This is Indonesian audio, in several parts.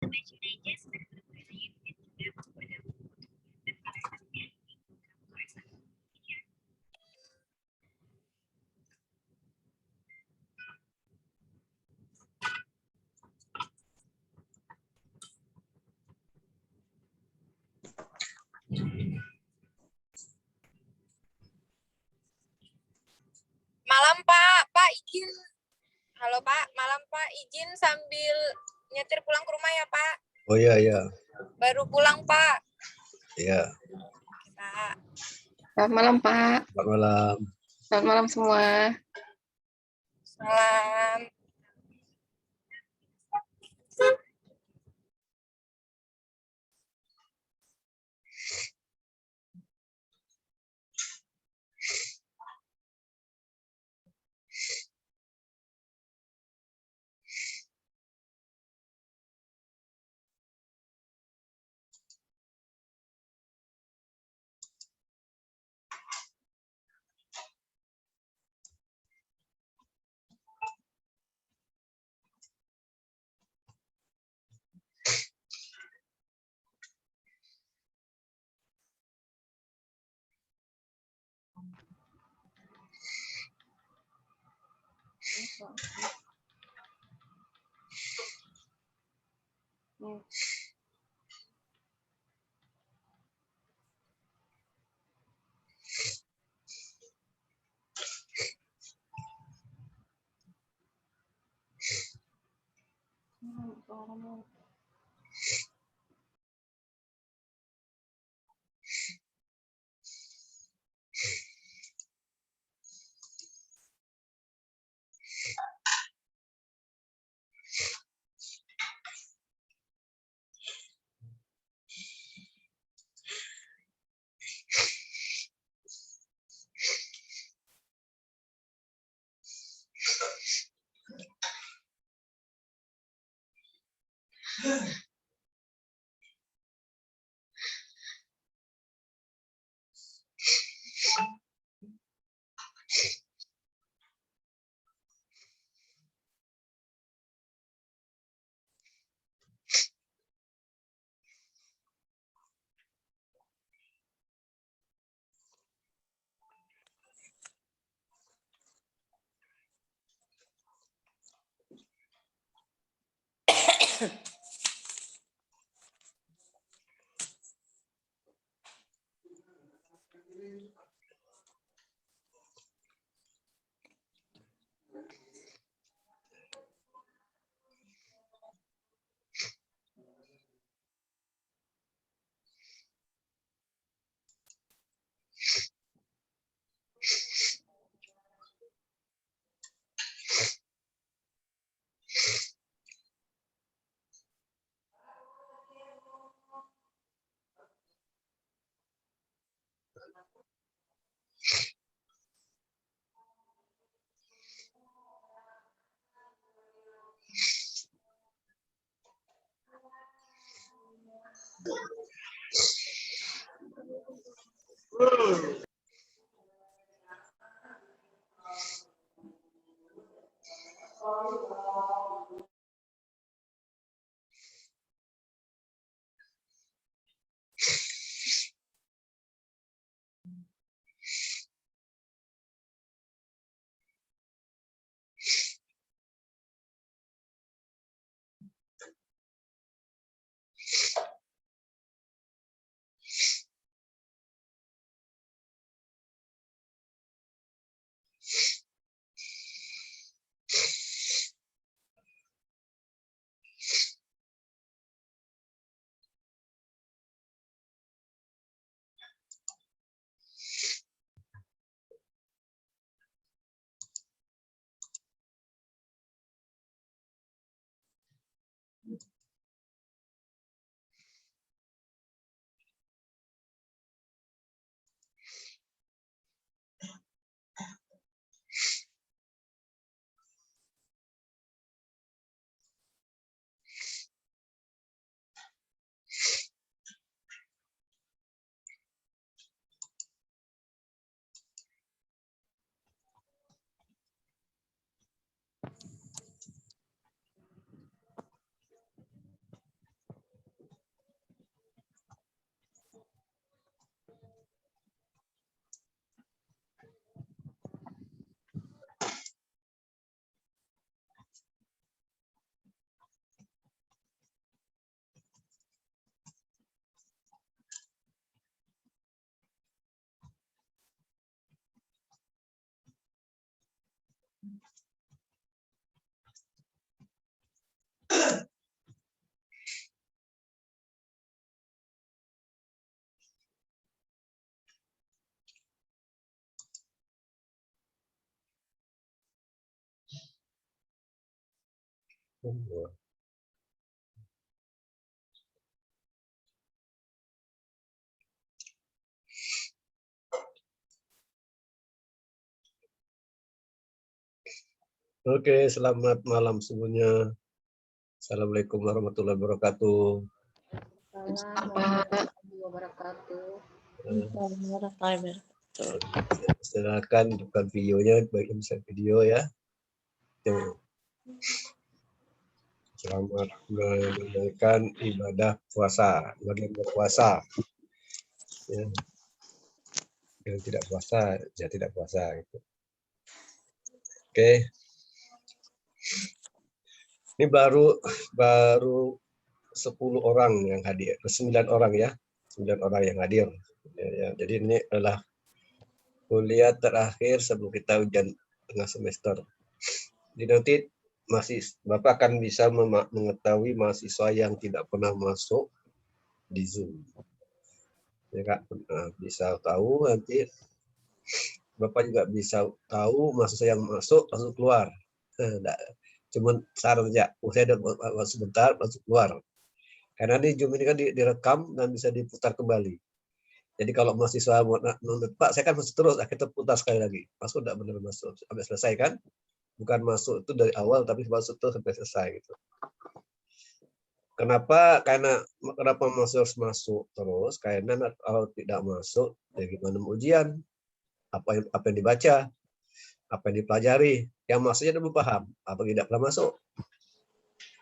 Malam Pak, Pak izin. Halo Pak, malam Pak, izin sambil nyetir pulang ke rumah ya Pak. Oh iya, iya. Baru pulang Pak. Iya. Pak. Selamat malam Pak. Selamat malam. Selamat malam semua. Salam. Oke, selamat malam semuanya. Assalamualaikum warahmatullahi wabarakatuh. Silakan bukan videonya, bagi bisa video ya. Selamat menunaikan ibadah puasa, bagi yang berpuasa. Ya. Yang tidak puasa, ya tidak puasa. Gitu. Oke. Ini baru 10 orang yang hadir, 9 orang ya, 9 orang yang hadir. Ya, jadi ini adalah kuliah terakhir sebelum kita ujian tengah semester. Jadi nanti Bapak akan bisa mengetahui mahasiswa yang tidak pernah masuk di Zoom. Ya Kak, bisa tahu nanti Bapak juga bisa tahu mahasiswa yang masuk langsung keluar. Cuman saran aja, saya udah sebentar langsung keluar. Karena di Zoom ini kan direkam dan bisa diputar kembali. Jadi kalau mahasiswa mau nonton, Pak, saya kan masuk terus, kita putar sekali lagi. Masuk enggak benar masuk sampai selesai kan? Bukan masuk itu dari awal, tapi masuk terus sampai selesai gitu. Kenapa? Kenapa masuk terus? Karena kalau tidak masuk, ya gimana ujian? Apa yang dibaca? Apa yang dipelajari? Yang masuknya belum paham, apa tidak pernah masuk?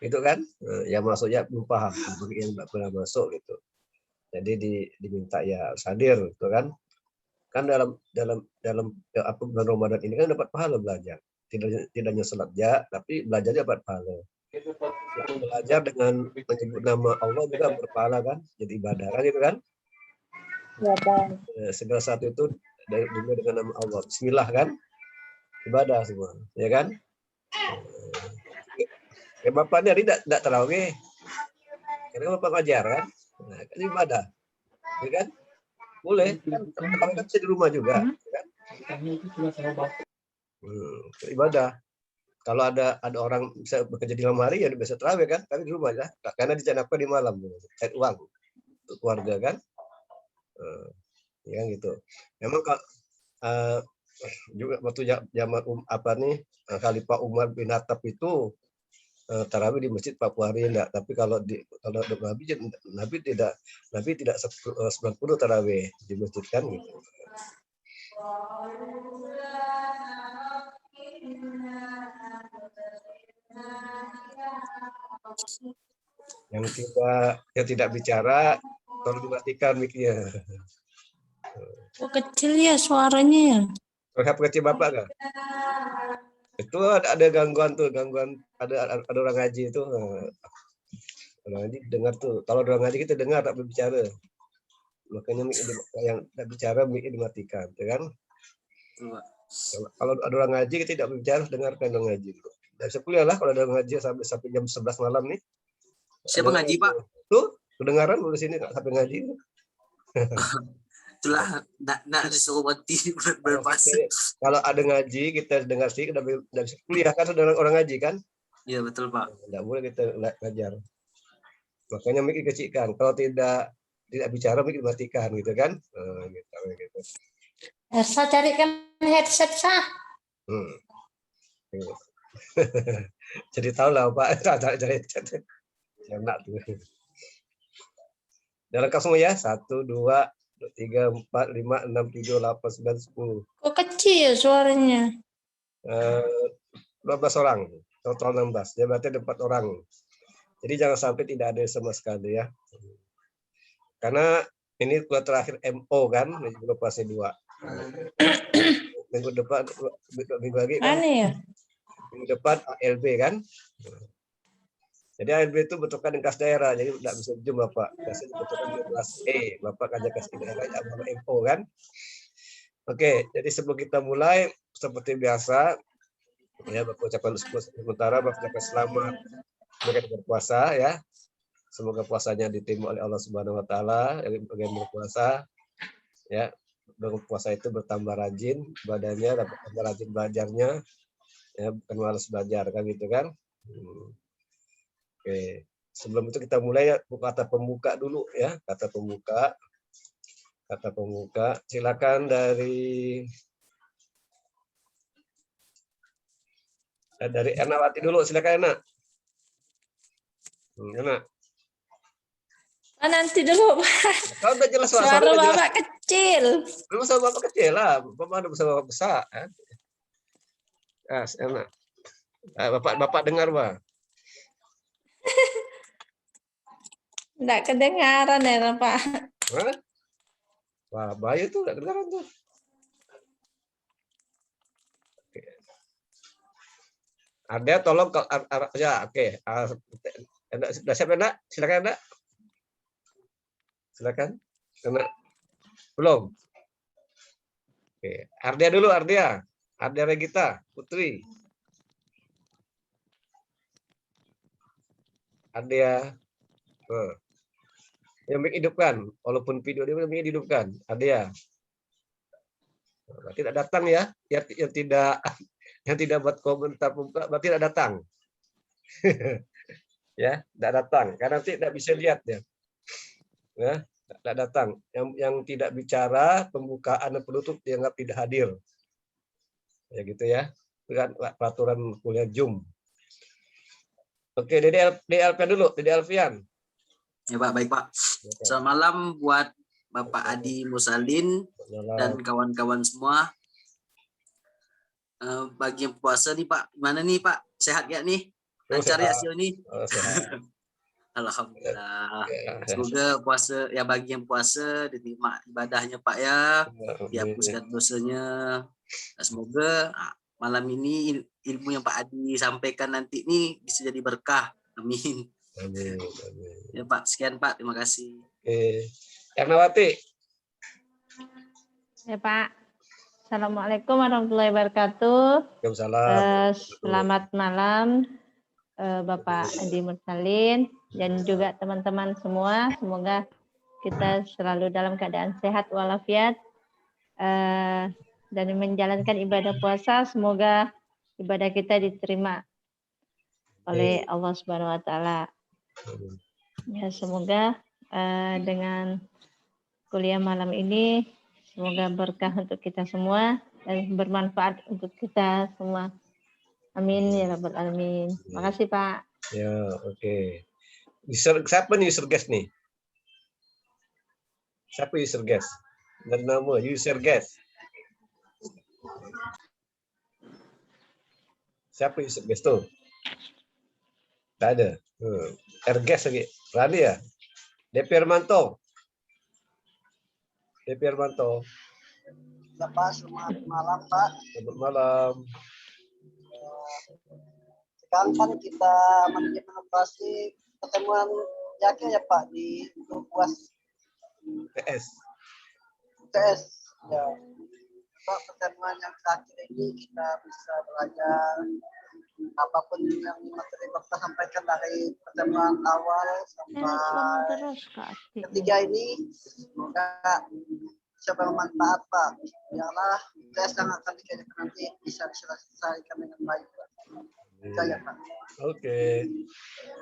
Itu kan? Yang masuknya belum paham, bagi yang tidak pernah masuk gitu. Jadi diminta ya harus hadir, gitu kan? Kan dalam bulan Ramadan ini kan dapat pahala belajar. Tidak hanya salat ya, tapi belajarnya dapat pahala. Belajar dengan menyebut nama Allah juga berpahala kan, jadi ibadah kan gitu kan. Ya, Bang. Segala satu itu dimulai dengan nama Allah. Bismillah kan, ibadah semua, ya kan. Bapak ini tidak tarawih, karena Bapak ngajar kan, kan ibadah, ya kan. Boleh, kan tarawih kan bisa di rumah juga, kan. Ibadah. Kalau ada orang bisa bekerja di malam hari ya bisa tarawih kan, tapi di rumah ya, karena dicanangkan di malam, cari uang untuk keluarga kan, ya gitu. Memang juga waktu zaman Khalifah Umar bin Khattab itu tarawih di masjid 40 hari enggak, tapi kalau Nabi tidak 90 tarawih di masjid kan gitu. Yang tidak bicara tolong dimatikan mic-nya. Kok kecil ya suaranya ya? Kecil Bapak kan? Itu ada gangguan ada orang ngaji itu. Orang ngaji dengar tuh. Kalau orang ngaji kita dengar tak berbicara. Makanya yang tidak bicara mic dimatikan, ya kan? Kalau ada orang ngaji kita tidak berbicara, dengarkan orang ngaji. Dan bisa kuliah lah kalau ada orang ngaji sampai jam 11 malam nih. Siapa ngaji, Pak? Tuh, kedengaran di sini sampai ngaji. Itulah nak disuruh berhenti berpuasa. Kalau ada ngaji kita dengar sih, udah bisa kuliah kan ada orang ngaji kan? Iya betul Pak. Tidak boleh kita ngajar. Makanya mic dikecilkan. Kalau tidak bicara mic dimatikan gitu kan? Gitu. Saya carikan headset sah. Jadi tahu lah Pak, cari headset. Enak tuh. Dalam semua ya, 1, 2, 3, 4, 5, 6, 7, 8, 9, 10. Kok kecil ya suaranya? 12 orang, total 16. Ya berarti ada 4 orang. Jadi jangan sampai tidak ada sama sekali ya. Karena ini kuliah terakhir MO kan, minggu fase 2. Minggu depan minggu lagi kan. Aneh ya? Minggu depan ALB kan. Jadi ALB itu bentukan dengan kas daerah, jadi tidak bisa zoom Bapak. Biasanya bentukan dengan kelas E, Bapak kerja kas daerah sama MO kan. Oke, jadi sebelum kita mulai seperti biasa Ya, mengucapkan sementara mengucapkan selamat mereka berpuasa ya. Semoga puasanya diterima oleh Allah Subhanahu wa taala yang berpuasa ya. Dengan puasa itu bertambah rajin badannya, bertambah rajin belajarnya ya, bukan malas belajar kan gitu kan. Oke. Sebelum itu kita mulai ya kata pembuka dulu ya, kata pembuka. Kata pembuka. Silakan dari Ernawati dulu, silakan Erna. Erna. Nanti dulu, Pak. Kau udah jelas Pak, Suara udah jelas. Bapak kecil. Lu sama Bapak kecil lah, Bapak ada bersama Bapak besar. Kan? Enak. Bapak dengar Pak. Enggak kedengaran ya, Pak. Hah? Wah, bahaya tuh, enggak kedengaran tuh. Oke. Ada tolong ya, oke. Sudah siap enggak? Silakan enggak? Silakan. Enggak. Belum. Oke, Ardia dulu, Ardia. Ardia Regita, Putri. Ardia. Yang menghidupkan, walaupun video dia menghidupkan. Ardia. Tidak datang ya, yang tidak buat komentar pembuka, berarti tidak datang. Ya, tidak datang karena tidak bisa lihat ya. Ya, tidak datang. Yang tidak bicara pembukaan dan penutup dianggap tidak hadir. Ya gitu ya. Dengan peraturan kuliah Zoom. Oke, Dede Alfian dulu, Dede Alfian. Ya Pak, baik Pak. Selamat malam buat Bapak Adi Musalin dan kawan-kawan semua. Bagi yang puasa nih Pak, gimana nih Pak? Sehat ya nih? Lancar ya hasil nih? Sehat. Alhamdulillah. Semoga puasa ya bagi yang puasa diterima ibadahnya Pak ya, dihapuskan dosanya. Semoga malam ini ilmu yang Pak Adi sampaikan nanti ini bisa jadi berkah. Amin. Amin. Ya Pak, sekian Pak, terima kasih. Oke. Ernawati. Ya, Pak. Assalamualaikum warahmatullahi wabarakatuh. Waalaikumsalam. Selamat malam Bapak Adi Mursalin dan juga teman-teman semua. Semoga kita selalu dalam keadaan sehat walafiat dan menjalankan ibadah puasa. Semoga ibadah kita diterima oleh Allah Subhanahu wa taala. Ya, semoga dengan kuliah malam ini semoga berkah untuk kita semua dan bermanfaat untuk kita semua. Amin ya rabbal alamin. Makasih Pak. Ya, oke. Siapa nih user guest nih? Siapa user guest? Dari nama user guest. Siapa user guest tuh? Tak ada. Guest lagi. Berani ya? DP Hermanto. DP Hermanto. Ya Pak, selamat malam Pak. Selamat malam. Sekarang kan kita menginovasi pertemuan yakin ya Pak di untuk UAS PS. ya. Pak, pertemuan yang terakhir ini kita bisa belajar apapun yang materi Bapak sampaikan dari pertemuan awal sampai ketiga ini, semoga bisa bermanfaat Pak. Biarlah tes yang akan dikerjakan nanti bisa diselesaikan dengan baik Pak. Saya Pak. Oke.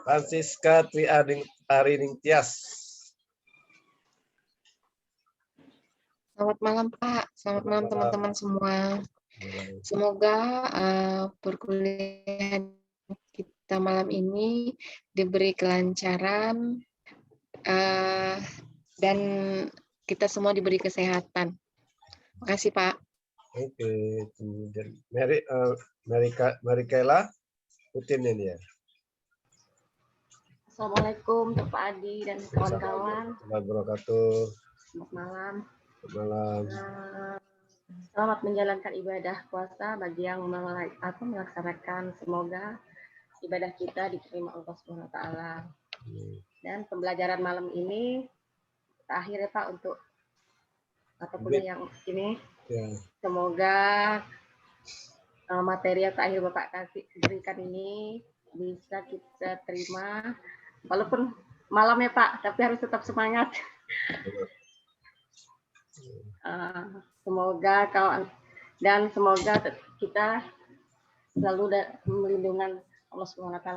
Francisca Tri Arining Tias. Selamat malam Pak, selamat malam teman-teman semua. Semoga perkuliahan kita malam ini diberi kelancaran dan kita semua diberi kesehatan. Terima kasih Pak. Oke, kemudian Marikela Putin ini ya. Assalamualaikum Bapak Adi dan kawan-kawan. Selamat wabarakatuh. Selamat malam. Selamat malam. Selamat menjalankan ibadah puasa bagi yang melaksanakan. Semoga ibadah kita diterima Allah Subhanahu wa taala. Dan pembelajaran malam ini terakhir ya Pak untuk mata kuliah yang ini. Ya. Semoga materi yang terakhir Bapak berikan ini bisa kita terima, walaupun malam ya Pak, tapi harus tetap semangat. Semoga dan semoga kita selalu melindungi Allah SWT.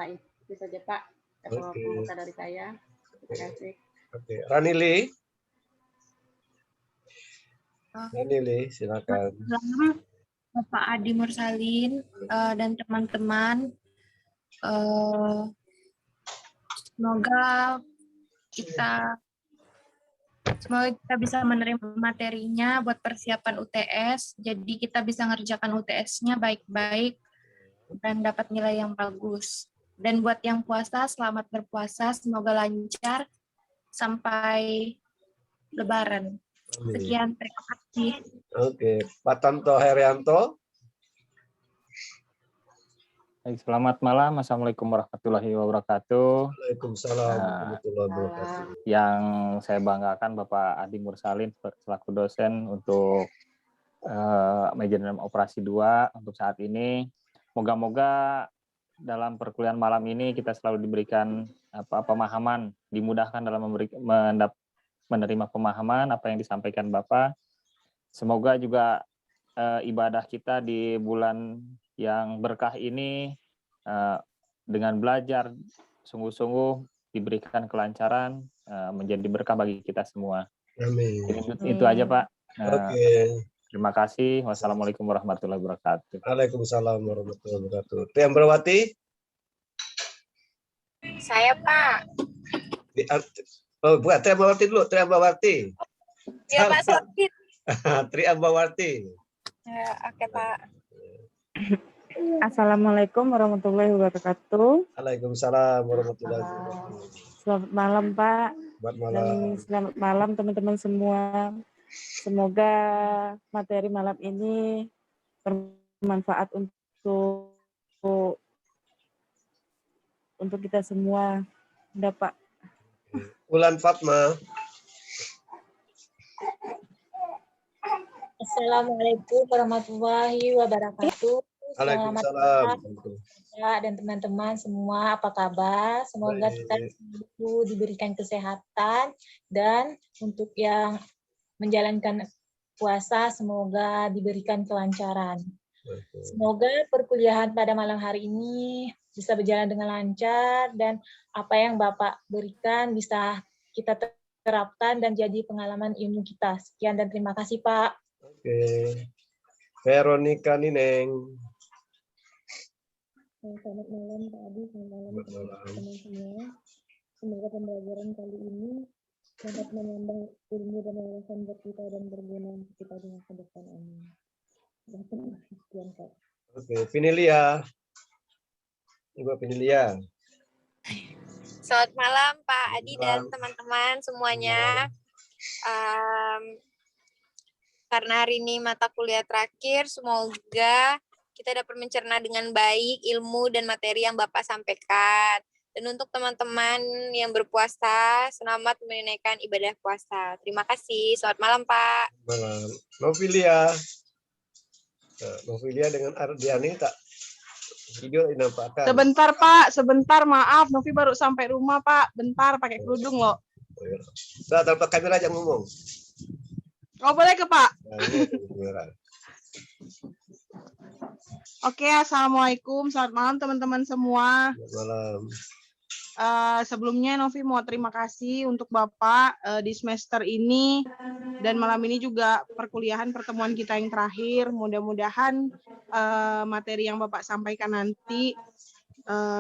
Itu saja Pak, pembuka dari saya. Terima kasih. Oke, Ranili. Ranili, silakan. Selamat Bapak Adi Mursalin dan teman-teman. Semoga kita bisa menerima materinya buat persiapan UTS. Jadi kita bisa ngerjakan UTS-nya baik-baik dan dapat nilai yang bagus. Dan buat yang puasa, selamat berpuasa. Semoga lancar sampai Lebaran. Sekian, terima kasih. Oke, Pak Tanto Herianto. Selamat malam, Assalamualaikum warahmatullahi wabarakatuh. Waalaikumsalam warahmatullahi wabarakatuh. Yang saya banggakan Bapak Adi Mursalin selaku dosen untuk manajemen operasi 2 untuk saat ini. Moga-moga dalam perkuliahan malam ini kita selalu diberikan pemahaman, dimudahkan dalam menerima pemahaman apa yang disampaikan Bapak. Semoga juga ibadah kita di bulan yang berkah ini dengan belajar sungguh-sungguh diberikan kelancaran, menjadi berkah bagi kita semua. Amin. Itu aja Pak. Oke. Terima kasih. Wassalamualaikum warahmatullahi wabarakatuh. Waalaikumsalam warahmatullahi wabarakatuh. Triambrawati. Saya Pak. Oh, bukan Triambrawati dulu, Triambrawati. Ya Pak Sokit. Triambrawati. Ya, oke Pak. Assalamualaikum warahmatullahi wabarakatuh. Waalaikumsalam warahmatullahi wabarakatuh. Selamat malam Pak. Selamat malam. Dan selamat malam teman-teman semua. Semoga materi malam ini bermanfaat untuk kita semua. Dapat. Ulan Fatma. Assalamualaikum warahmatullahi wabarakatuh. Selamat malam dan teman-teman semua, apa kabar? Semoga kita selalu diberikan kesehatan, dan untuk yang menjalankan puasa semoga diberikan kelancaran. Semoga perkuliahan pada malam hari ini bisa berjalan dengan lancar, dan apa yang Bapak berikan bisa kita terapkan dan jadi pengalaman ilmu kita. Sekian dan terima kasih Pak. Oke. Veronica Nineng. Selamat malam Pak Adi, selamat malam teman-teman semua. Semoga pembelajaran kali ini dapat menambah ilmu dan wawasan buat kita dan berguna untuk kita di masa depan. Amin. Sekian Pak. Oke, Pinilia. Ibu Pinilia. Selamat malam Pak Adi dan teman-teman semuanya. Karena hari ini mata kuliah terakhir, semoga kita dapat mencerna dengan baik ilmu dan materi yang Bapak sampaikan. Dan untuk teman-teman yang berpuasa, selamat menunaikan ibadah puasa. Terima kasih. Selamat malam, Pak. Malam. Novilia. Novilia dengan Ardiani tak video dinampakkan. Sebentar, Pak. Sebentar, maaf. Novi baru sampai rumah, Pak. Bentar, pakai kerudung loh. Sudah, tanpa kamera aja ngomong. Oh, boleh ke Pak? Oke, Assalamualaikum. Selamat malam teman-teman semua. Selamat malam. Sebelumnya Novi mau terima kasih untuk Bapak di semester ini, dan malam ini juga perkuliahan pertemuan kita yang terakhir. Mudah-mudahan materi yang Bapak sampaikan nanti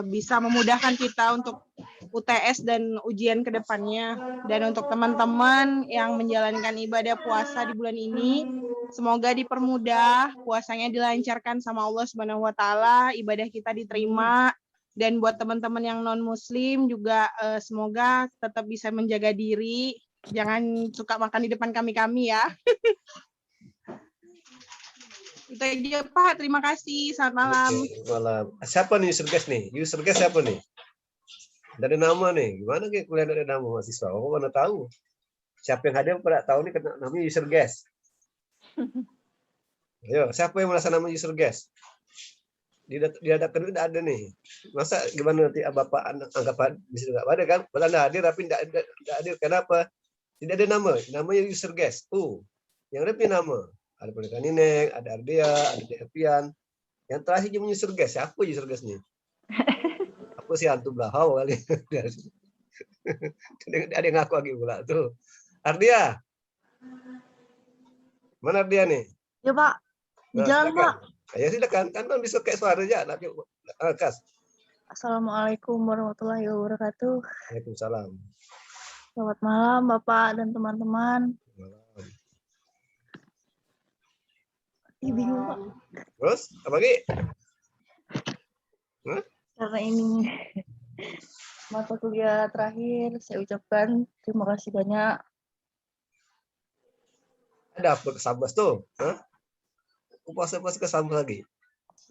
bisa memudahkan kita untuk UTS dan ujian ke depannya. Dan untuk teman-teman yang menjalankan ibadah puasa di bulan ini, semoga dipermudah, puasanya dilancarkan sama Allah Subhanahu wa taala, ibadah kita diterima. Dan buat teman-teman yang non-muslim juga semoga tetap bisa menjaga diri, jangan suka makan di depan kami-kami ya. Itu aja Pak, terima kasih. Selamat malam. Malam. Siapa nih user guest nih? User guest siapa nih? Dari nama nih. Gimana kayak kuliah dari nama mahasiswa? Oh, mana tahu. Siapa yang hadir pada tahu nih kena namanya user guest. Ayo, siapa yang merasa nama user guest? dihadapkan itu tidak ada nih. Masa gimana nanti Bapak anggapan bisa nggak ada kan? Padahal hadir tapi tidak hadir. Kenapa? Tidak ada nama. Namanya user guest. Yang ada punya nama. Ada Pendekar Nineng, ada Ardia, ada Devian. Yang terakhir cuma user guest. Siapa user guest nih? Apa sih hantu belahau kali? Ada yang ngaku lagi pula tuh. Ardia. Mana Ardia nih? Ya Pak, di jalan Pak. Ya silakan, kan bisa kayak suara aja. Kas. Assalamualaikum warahmatullahi wabarakatuh. Waalaikumsalam. Selamat malam Bapak dan teman-teman. Bingung Pak. Terus apa lagi? Karena ini mata kuliah terakhir, saya ucapkan terima kasih banyak. Ada apa kesambas tuh? Puasa-puasa kesambas lagi.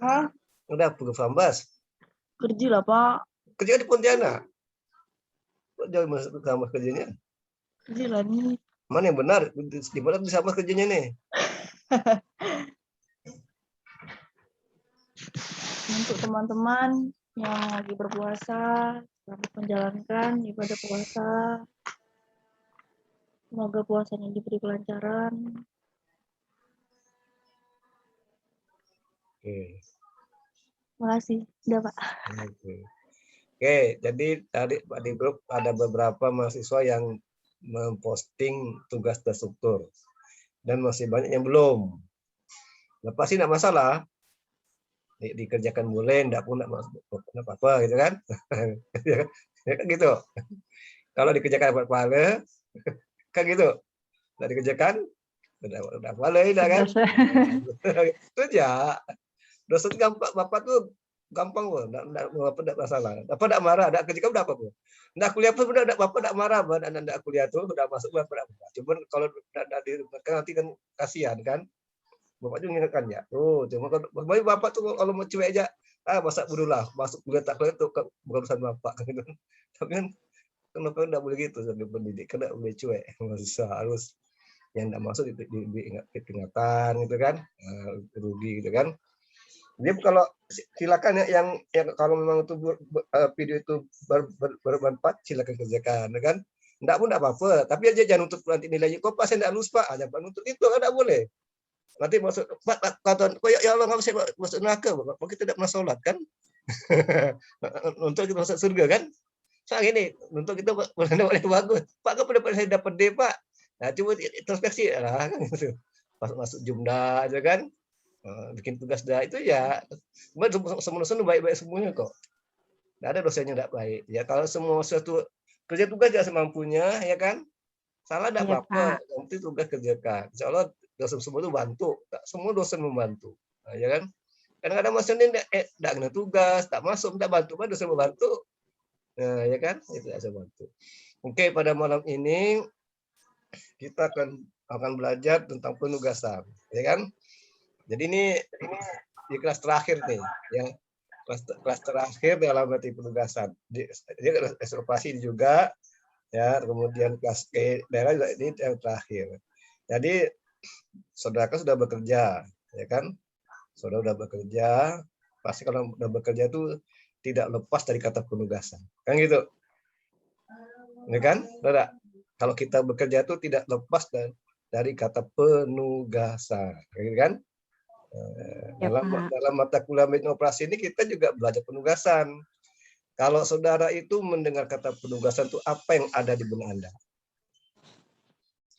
Hah? Ada apa kesambas? Kerja lah Pak. Kerja di Pontianak. Kok jauh masuk ke sambas kerjanya? Kerja lah nih. Mana yang benar? Di mana di sambas kerjanya nih? Untuk teman-teman yang lagi berpuasa, selamat menjalankan ibadah puasa. Semoga puasanya diberi kelancaran. Oke. Makasih, udah Pak. Oke, jadi tadi di grup ada beberapa mahasiswa yang memposting tugas terstruktur dan masih banyak yang belum. Lepas sih tidak masalah, dikerjakan boleh, tidak pun apa-apa gitu kan? Ya kan gitu. Kalau dikerjakan apa-apa, kan gitu. Tidak dikerjakan, udah boleh, udah kan? Itu aja. Dosen gampang, Bapak tuh gampang kok, enggak masalah. Bapak enggak marah, enggak kerja kamu enggak apa-apa. Enggak kuliah pun udah Bapak enggak marah, enggak kuliah tuh udah masuk Bapak enggak marah. Cuman kalau enggak diingatkan nanti kan kasihan kan. Bapak juga ingatkan ya. Cuma kalau Bapak tuh kalau mau cuek aja, masa bodohlah, masuk kuliah tak kuliah itu bukan urusan Bapak gitu. Tapi kan kenapa enggak boleh gitu sebagai pendidik, kan enggak boleh cuek. Harus yang enggak masuk diingatkan gitu kan. Rugi gitu kan. Jadi kalau silakan ya yang kalau memang itu video itu bermanfaat silakan kerjakan, kan? Enggak pun enggak apa-apa, tapi aja jangan untuk nanti nilainya kok pas enggak lulus Pak, jangan untuk itu kan enggak boleh. Nanti masuk Pak kata ya Allah enggak bisa masuk neraka, Pak. Kita tidak pernah sholat kan? Untuk kita masuk surga kan? Soal ini, untuk kita boleh bagus. Pak enggak pernah saya dapat D, Pak. Nah, coba introspeksi lah kan gitu. Masuk jumlah aja kan? Bikin tugas dah itu ya semua dosen baik-baik semuanya kok. Tidak ada dosennya tidak baik. Ya kalau semua sesuatu kerja tugas jangan semampunya ya kan. Salah tidak apa-apa. Yang penting tugas kerjakan. Insya Allah dosen semua itu bantu. Semua dosen membantu. Nah, ya kan. Kadang-kadang dosen ini tidak kena tugas, tak masuk, tidak bantu, kan dosen membantu. Nah, ya kan. Itu saya bantu. Oke, pada malam ini kita akan belajar tentang penugasan, ya kan. Jadi ini di kelas terakhir nih, ya kelas terakhir dalam arti penugasan. Dia operasi juga, ya kemudian kelas daerah juga ini yang terakhir. Jadi saudara kan sudah bekerja, ya kan? Saudara sudah bekerja, pasti kalau sudah bekerja itu tidak lepas dari kata penugasan, kan gitu, ya kan? Saudara, kalau kita bekerja itu tidak lepas dari kata penugasan, kan? Dalam mata kuliah manajemen operasi ini kita juga belajar penugasan. Kalau saudara itu mendengar kata penugasan itu apa yang ada di benak Anda?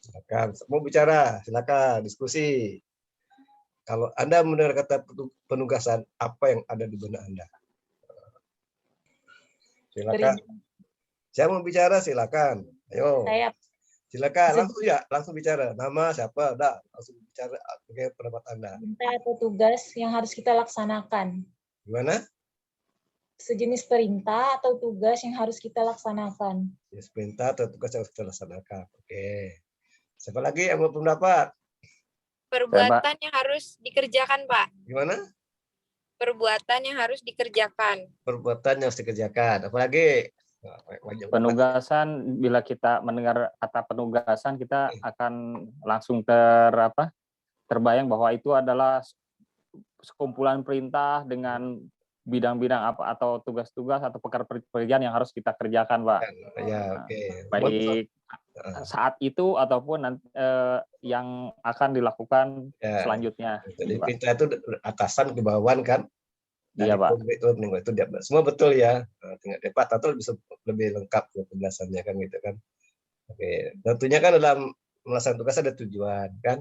Silakan, mau bicara, silakan diskusi. Kalau Anda mendengar kata penugasan, apa yang ada di benak Anda? Silakan. Saya mau bicara, silakan. Ayo. Silakan, langsung bicara. Nama siapa? Udah, langsung bicara. Oke, pendapat Anda. Perintah atau tugas yang harus kita laksanakan. Gimana? Sejenis perintah atau tugas yang harus kita laksanakan. Sejenis perintah atau tugas yang harus kita laksanakan. Oke. Siapa lagi yang mau pendapat? Perbuatan yang harus dikerjakan, Pak. Gimana? Perbuatan yang harus dikerjakan. Perbuatan yang harus dikerjakan. Apalagi? Penugasan, bila kita mendengar kata penugasan kita akan langsung terbayang bahwa itu adalah sekumpulan perintah dengan bidang-bidang apa atau tugas-tugas atau pekerjaan yang harus kita kerjakan, Pak. Ya, oke. Baik saat itu ataupun yang akan dilakukan selanjutnya. Jadi perintah itu atasan ke bawahan kan? Iya, Pak. Itu dia. Semua betul ya. Tingkat Pak Tato bisa lebih lengkap penjelasannya kan gitu kan. Oke, tentunya kan dalam melaksanakan tugas ada tujuan kan.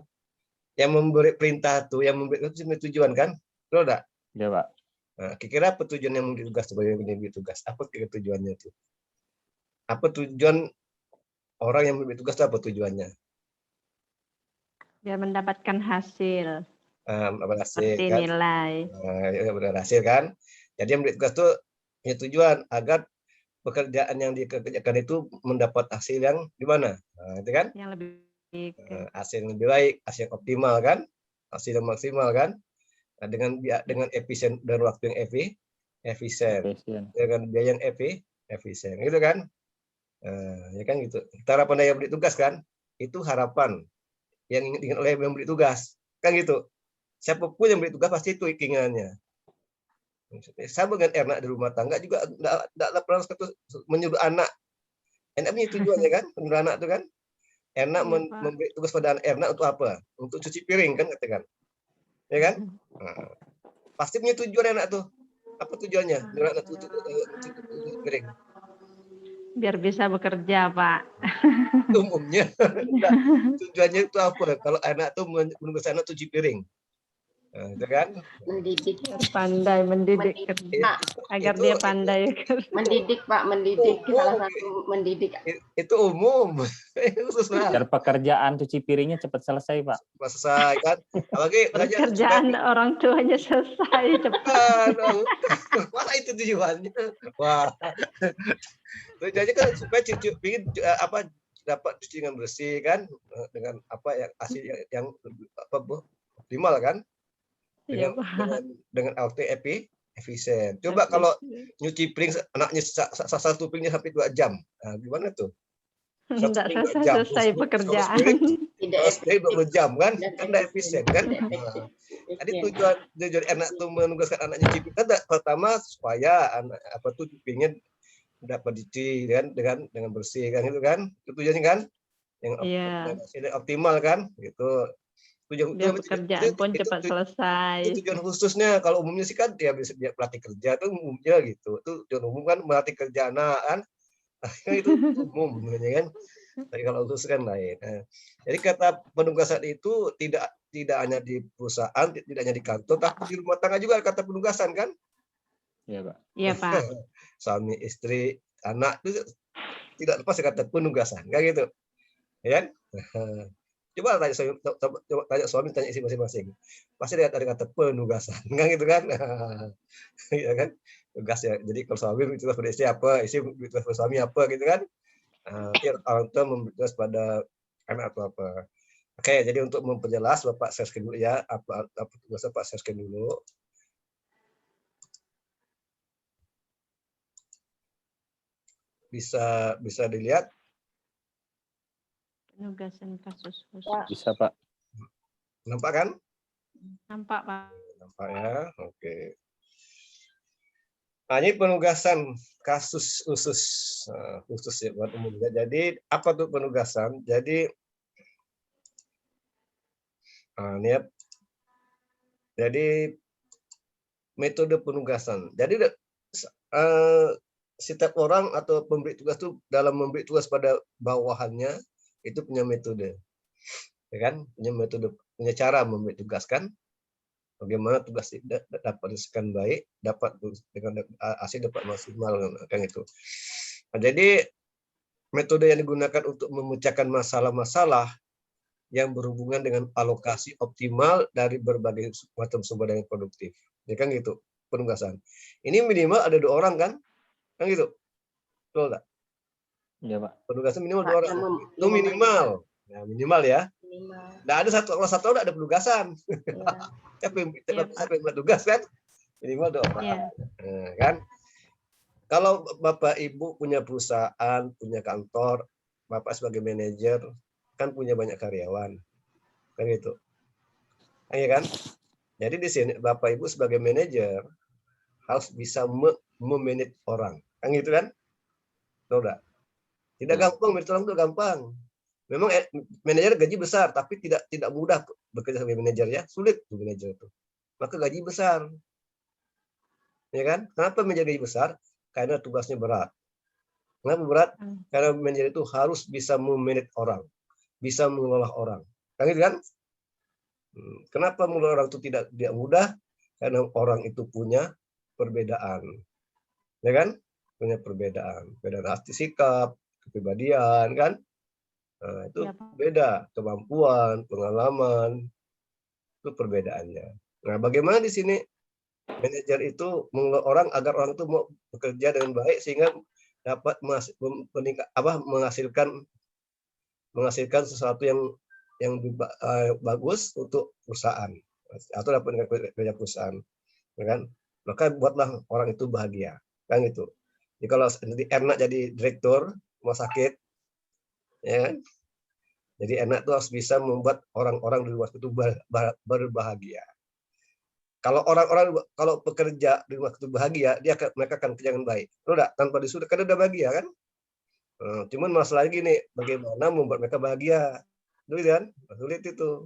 Yang memberi perintah tuh, yang memberi itu tujuan kan? Betul enggak? Iya, Pak. Nah, kira-kira apa tujuan yang memberi tugas sebagai memberi tugas? Apa kira tujuannya itu? Apa tujuan orang yang memberi tugas itu apa tujuannya? Biar mendapatkan hasil. Berhasil Seperti kan? nilai. Berhasil kan? Jadi yang memberi tugas itu punya tujuan agar pekerjaan yang dikerjakan itu mendapat hasil yang gimana? Nah, itu kan? Yang lebih baik. Hasil yang lebih baik, hasil yang optimal kan? Hasil yang maksimal kan? Nah, dengan efisien dan waktu yang efisien. Dengan biaya yang efisien, gitu kan? Ya kan gitu. Harapan yang memberi tugas kan? Itu harapan yang ingin oleh yang memberi tugas, kan gitu. Siapapun yang memberi tugas pasti itu keinginannya. Sama dengan Erna di rumah tangga juga tidak pernah menyuruh anak. Erna punya tujuannya kan, menyuruh anak itu kan. Erna memberi tugas pada Erna untuk apa? Untuk cuci piring kan katakan. Ya kan? Nah, pasti punya tujuan anak tuh. Apa tujuannya? Anak cuci piring. Biar bisa bekerja, Pak. Umumnya. Tujuannya itu apa? Kalau anak tuh menugas anak cuci piring. Nah, itu kan? Mendidik. Pandai mendidik. Agar dia pandai. Mendidik, Pak. Mendidik. Salah satu mendidik. Itu umum. Khusus lah. Biar pekerjaan cuci piringnya cepat selesai, Pak. Selesai kan? Apalagi pekerjaan orang tuanya selesai cepat. Mana itu tujuannya? Wah. Tujuannya kan supaya cuci piring dapat cuci dengan bersih kan, dengan apa yang hasil yang optimal kan? Dengan LT efisien. Coba kalau nyuci piring anaknya satu piringnya sampai 2 jam. Nah, gimana tuh? Tidak selesai pekerjaan. Tidak 20 jam kan? Kan tidak efisien kan? Jadi tujuan anak tuh menugaskan anaknya nyuci piring kan pertama supaya anak cuci piringnya dapat dicuci kan dengan bersih kan itu kan? Itu tujuannya kan? Yang optimal kan? Gitu. Biar pekerjaan pun cepat selesai. Itu tujuan khususnya. Kalau umumnya sih kan dia bisa pelatih kerja itu umumnya gitu. Itu tujuan umum kan melatih kerja anak kan. Itu umum sebenarnya kan. Tapi kalau khusus kan lain. Jadi kata penugasan itu tidak hanya di perusahaan, tidak hanya di kantor, tapi di rumah tangga juga kata penugasan kan? Iya, Pak. Iya, Pak. Suami, istri, anak itu tidak lepas kata penugasan, kayak gitu. Ya kan? Coba tanya suami, tanya istri masing-masing. Pasti ada kata penugasan, kan gitu kan? Ya kan? Tugas ya. Jadi kalau suami itu pada istri apa, istri itu pada suami apa gitu kan? Orang tua memberikan pada anak atau apa. Oke, jadi untuk memperjelas Bapak share dulu ya, apa tugas Bapak share dulu. Bisa dilihat. Penugasan kasus khusus. Bisa, Pak. Nampak kan? Nampak, Pak. Nampak ya, oke. Nah, ini penugasan kasus khusus ya buat umum. Jadi apa tuh penugasan? Jadi ini ya. Jadi metode penugasan. Jadi setiap orang atau pemberi tugas itu dalam memberi tugas pada bawahannya itu punya metode, ya kan? Punya metode, punya cara memberi tugas kan? Bagaimana tugas dapat diselesaikan baik, dapat dengan hasil dapat maksimal kan itu. Nah, jadi metode yang digunakan untuk memecahkan masalah-masalah yang berhubungan dengan alokasi optimal dari berbagai macam sumber daya produktif, ya kan gitu penugasan. Ini minimal ada 2 orang kan gitu, betul nggak? Iya, Pak. Penugasan minimal 2 orang, itu minimal. Ya, minimal ya. Nggak ada kalau satu orang ada penugasan. Siapa yang tugas kan? Minimal 2 orang. Kan? Kalau Bapak Ibu punya perusahaan, punya kantor, Bapak sebagai manajer kan punya banyak karyawan, kan gitu. Iya kan? Jadi di sini Bapak Ibu sebagai manajer harus bisa memanage orang. Kan gitu kan? Tahu enggak? Tidak gampang manage orang itu gampang. Memang manajer gaji besar tapi tidak mudah bekerja sebagai manajer ya. Sulit tuh manajer itu. Maka gaji besar. Ya kan? Kenapa manajer gaji besar? Karena tugasnya berat. Kenapa berat? Karena manajer itu harus bisa memanage orang, bisa mengolah orang. Kan gitu kan? Kenapa mengolah orang itu tidak mudah? Karena orang itu punya perbedaan. Ya kan? Punya perbedaan. Perbedaan hati, sikap, kepribadian kan? Nah, itu beda, kemampuan, pengalaman, itu perbedaannya. Nah, bagaimana di sini manajer itu mengelola orang agar orang itu mau bekerja dengan baik sehingga dapat menghasilkan sesuatu yang bagus untuk perusahaan atau dapat kerja perusahaan, kan? Maka buatlah orang itu bahagia, kan gitu. Jadi kalau enak jadi direktur rumah sakit, ya kan? Jadi enak tuh harus bisa membuat orang-orang di rumah itu berbahagia. Kalau kalau pekerja di rumah itu bahagia, mereka akan kerja dengan baik. Udah tanpa disuruh kan udah bahagia kan? Cuman masalahnya gini, bagaimana membuat mereka bahagia? Sulit kan? Sulit itu.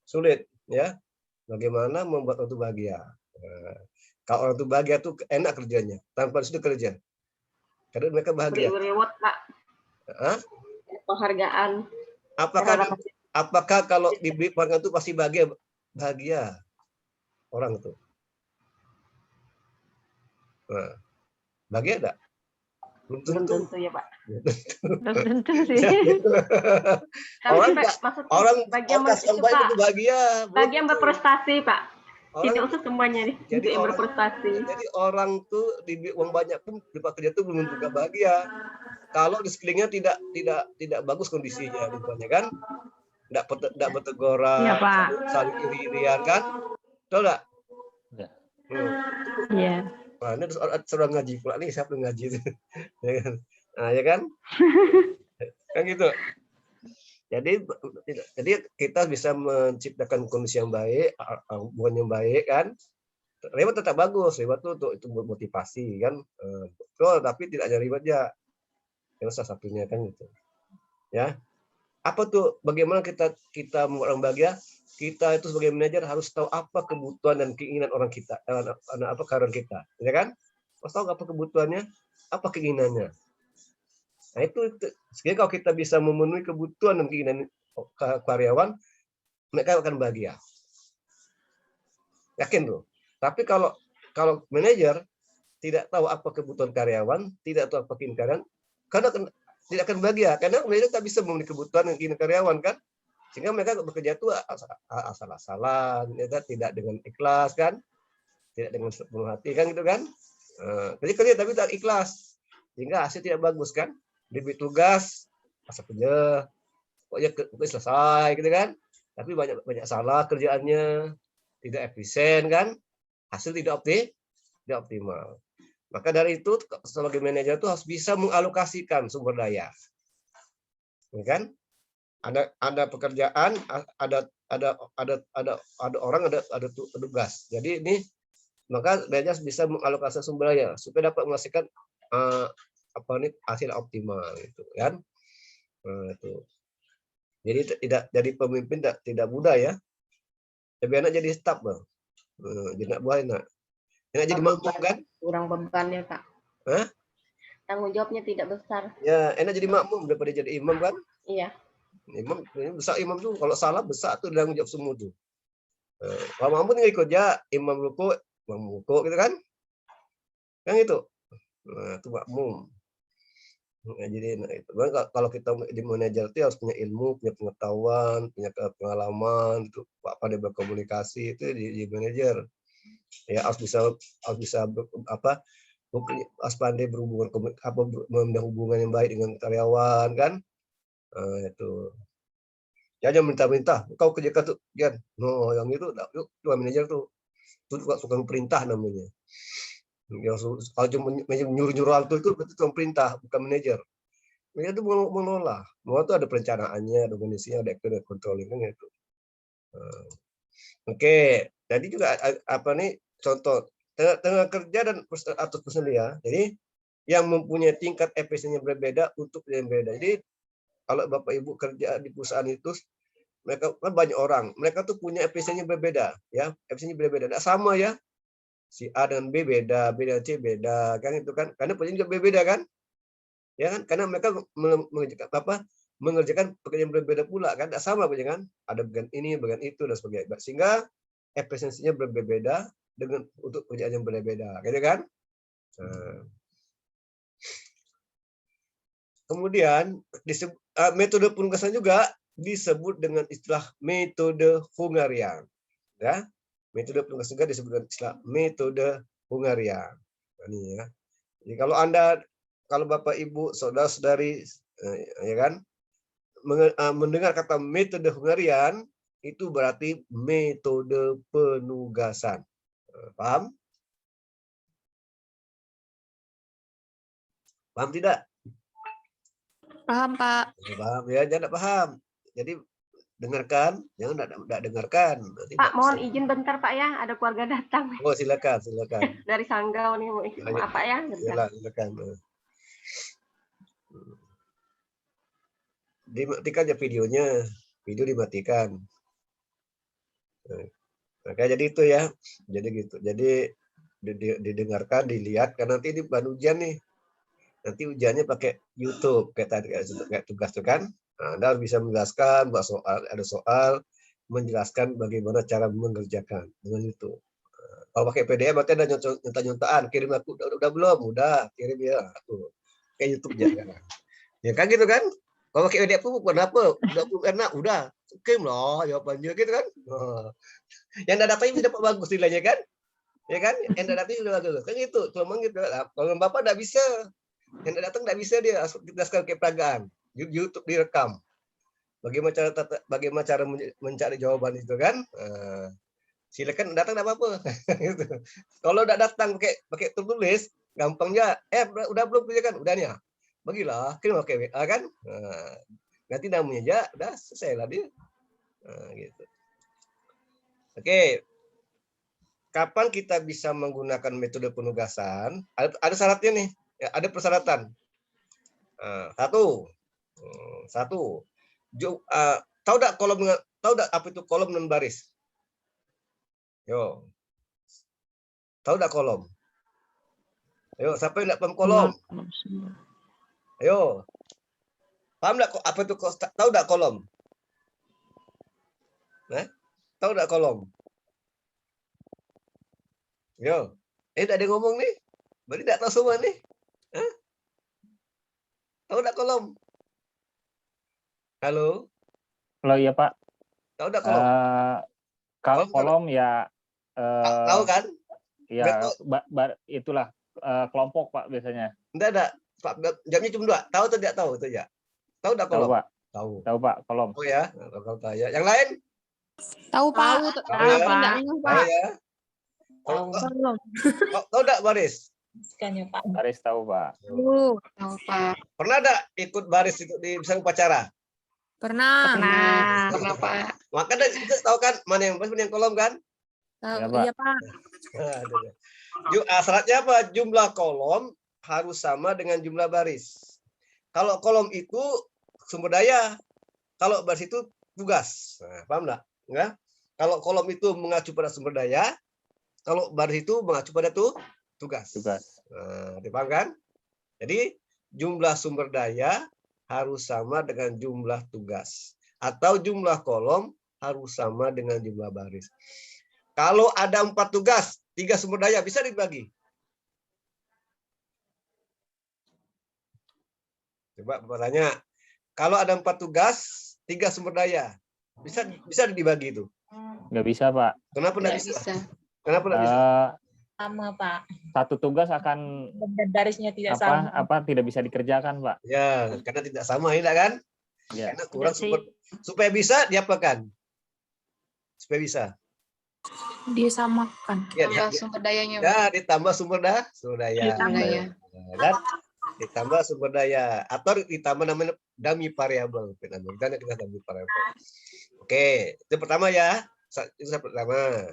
Sulit ya. Bagaimana membuat orang itu bahagia? Kalau orang itu bahagia tuh enak kerjanya, tanpa disuruh kerja. Karena mereka bahagia. Beri reward, Pak. Penghargaan. Apakah kalau diberi penghargaan itu pasti bahagia? Bahagia orang itu. Nah, bahagia enggak? Belum tentu ya, Pak. Belum tentu sih. Orang bagian itu bahagia. Bagian berprestasi, Pak. Tidak usah semuanya nih. Jadi yang berprestasi. Jadi orang tuh diberi uang banyak pun di kerja itu belum juga bahagia. Kalau di sekelilingnya tidak bagus kondisinya, rupanya kan? Tidak berteguran, saling iri-irian kan? Betul nggak? Iya. Nah, ini sudah ngaji pula nih, siapa yang ngaji itu? Nah, ya kan? Kan gitu. Jadi kita bisa menciptakan kondisi yang baik, hubungan yang baik kan? Reward tetap bagus, reward itu motivasi kan? Betul, tapi tidak ada rewardnya. Itu salah satunya kan gitu. Ya. Apa tuh? Bagaimana kita membuat orang bahagia? Kita itu sebagai manajer harus tahu apa kebutuhan dan keinginan orang kita, apa karyawan kita, ya kan? Harus tahu apa kebutuhannya, apa keinginannya. Nah itu sehingga kalau kita bisa memenuhi kebutuhan dan keinginan karyawan, mereka akan bahagia. Yakin tuh. Tapi kalau manajer tidak tahu apa kebutuhan karyawan, tidak tahu apa keinginan karyawan, karena tidak akan bahagia. Karena manajer tak bisa memenuhi kebutuhan dan keinginan karyawan kan. Sehingga mereka bekerja itu asal-asalan, ya, tidak dengan ikhlas kan, tidak dengan sepenuh hati kan gitu kan. Kerja tapi tak ikhlas, sehingga hasil tidak bagus kan. Diberi tugas, asal kerja, pokoknya selesai gitu kan. Tapi banyak salah kerjaannya, tidak efisien kan, hasil tidak optimal. Maka dari itu sebagai manajer itu harus bisa mengalokasikan sumber daya, ya kan? Ada pekerjaan, ada orang, ada tugas. Jadi ini maka manajer bisa mengalokasi sumber daya supaya dapat menghasilkan hasil optimal gitu kan. Itu. Jadi jadi pemimpin tidak mudah ya. Lebih enak jadi staf bang. Jadi enak buah enak. Enak jadi makmum kan? Kurang bebannya Pak. Hah? Tanggung jawabnya tidak besar. Ya enak jadi makmum daripada jadi imam kan? Iya. Imam besar, imam tuh kalau salah besar tuh tanggung jawab semua tuh. Kalau makmum tinggal ikut aja, imam ruku gitu kan? Kan itu. Nah, itu makmum. Nah, jadi itu. Kalau kita di manajer itu harus punya ilmu, punya pengetahuan, punya pengalaman, itu pandai berkomunikasi itu di manajer. Ya harus bisa harus pandai berhubungan hubungan yang baik dengan karyawan kan. Itu. Jangan minta-minta, kau kerjakan tuh, Gian. No, yang itu yuk manajer tuh. Itu suka perintah namanya. Kalau cuma nyuruh orang itu berarti tukang perintah, bukan manajer. Manajer itu mengelola. Mengelola itu ada perencanaannya, ada organisasinya, ada controlling kan gitu. Oke, Jadi juga apa nih contoh tenaga kerja dan atau personil ya. Jadi yang mempunyai tingkat efisiensinya berbeda untuk yang berbeda. Jadi kalau Bapak Ibu kerja di perusahaan itu mereka kan banyak orang, mereka tuh punya efisiensinya berbeda ya, efisiensinya berbeda. Tidak sama ya. Si A dengan B beda, B dengan C beda kan itu kan. Karena pekerjaan juga berbeda kan? Ya kan? Karena mereka mengerjakan pekerjaan berbeda pula kan, tidak sama kan? Ada bagian ini, bagian itu dan sebagainya. Sehingga efisiensinya berbeda dengan untuk pekerjaan yang berbeda, gitu kan? Nah. Kemudian metode penugasan juga disebut dengan istilah metode Hungarian. Ya, metode penugasan juga disebut dengan istilah metode Hungarian. Nah, ini ya. Jadi kalau Bapak Ibu saudara-saudari ya kan mendengar kata metode Hungarian itu berarti metode penugasan. Paham? Paham tidak? Paham, Pak. Paham ya, jangan paham. Jadi dengarkan, jangan tidak dengarkan. Nanti Pak, mohon izin bentar Pak ya, ada keluarga datang. Oh, silakan. Dari Sanggau nih, maaf Pak ya. Silakan. Dimatikan aja videonya, video dimatikan. Nah, jadi itu ya, jadi gitu. Jadi didengarkan, dilihat, karena nanti ini bahan ujian nih. Nanti ujiannya pakai YouTube kayak tadi kayak tugas itu kan. Nah, Anda bisa menjelaskan buat ada soal menjelaskan bagaimana cara mengerjakan dengan YouTube. Kalau pakai PDF berarti ada nyonta-nyontaan, kirim aku udah belum? Udah, kirim ya. Tuh. Kayak YouTube aja. Ya kan gitu kan? Kalau pakai PDF itu bukan apa? Udah belum enak, udah. Kirim loh jawabannya gitu kan. Yang ada datanya bisa dapat bagus nilainya kan? Ya kan? Yang ada datanya sudah bagus. Kan gitu, cuma gitu. Kalau Bapak enggak bisa. Yang datang tidak bisa dia jelaskan ke peragaan. YouTube direkam. Bagaimana cara mencari jawaban itu kan? Silakan datang tidak apa-apa. Kalau tidak datang pakai tertulis, gampangnya udah belum kerjakan, udah nih. Bagilah, kirim pakai WA kan? Nanti namanya aja, udah selesai lah dia. Gitu. Oke. Kapan kita bisa menggunakan metode penugasan? Ada syaratnya nih. Ya, ada persyaratan. Satu. Tahu enggak apa itu kolom dan baris? Yo. Tahu enggak kolom? Ayo, siapa yang enggak paham kolom? Ayo. Paham enggak apa itu tahu enggak kolom? Tahu enggak kolom? Yo. Enggak ada yang ngomong nih. Berarti enggak tahu semua nih. Tahu enggak kolom? Halo? Halo, iya Pak. Tahu enggak kolom? Kalau kolom ya tahu kan? Ya, itulah kelompok Pak biasanya. Enggak. Jamnya cuma 2. Tahu atau tidak tahu itu ya? Tahu enggak kolom? Tahu Pak. Tahu Pak, kolom. Oh ya, kalau tahu ya. Yang lain? Tahu Pak. Tahu ya? Tahu enggak baris? Baris tahu Pak. Tahu Pak. Pernah enggak ikut baris itu di misalnya upacara? Pernah Pak. Maka dari itu tahu kan mana yang baris mana yang kolom kan? Tahu iya Pak. Syaratnya apa? Jumlah kolom harus sama dengan jumlah baris. Kalau kolom itu sumber daya, kalau baris itu tugas. Nah, paham enggak? Enggak? Kalau kolom itu mengacu pada sumber daya, kalau baris itu mengacu pada tugas. Nah, dipaham kan? Jadi jumlah sumber daya harus sama dengan jumlah tugas. Atau jumlah kolom harus sama dengan jumlah baris. Kalau ada 4 tugas, 3 sumber daya, bisa dibagi. Coba Bapak tanya. Kalau ada 4 tugas, 3 sumber daya, bisa dibagi itu? Nggak bisa Pak. Kenapa nggak bisa? Kenapa nggak bisa? Sama Pak. Satu tugas akan barisnya tidak sama. Tidak bisa dikerjakan Pak. Ya, karena tidak sama, tidak kan? Ya. Karena kurang supaya bisa diapakan? Supaya bisa. Disamakan. Ya, sumber dayanya. Ya, ditambah sumber daya. Kan? Ditambah sumber daya atau ditambah namanya dummy variable. Kita dummy variable. Oke, itu pertama ya. Itu pertama.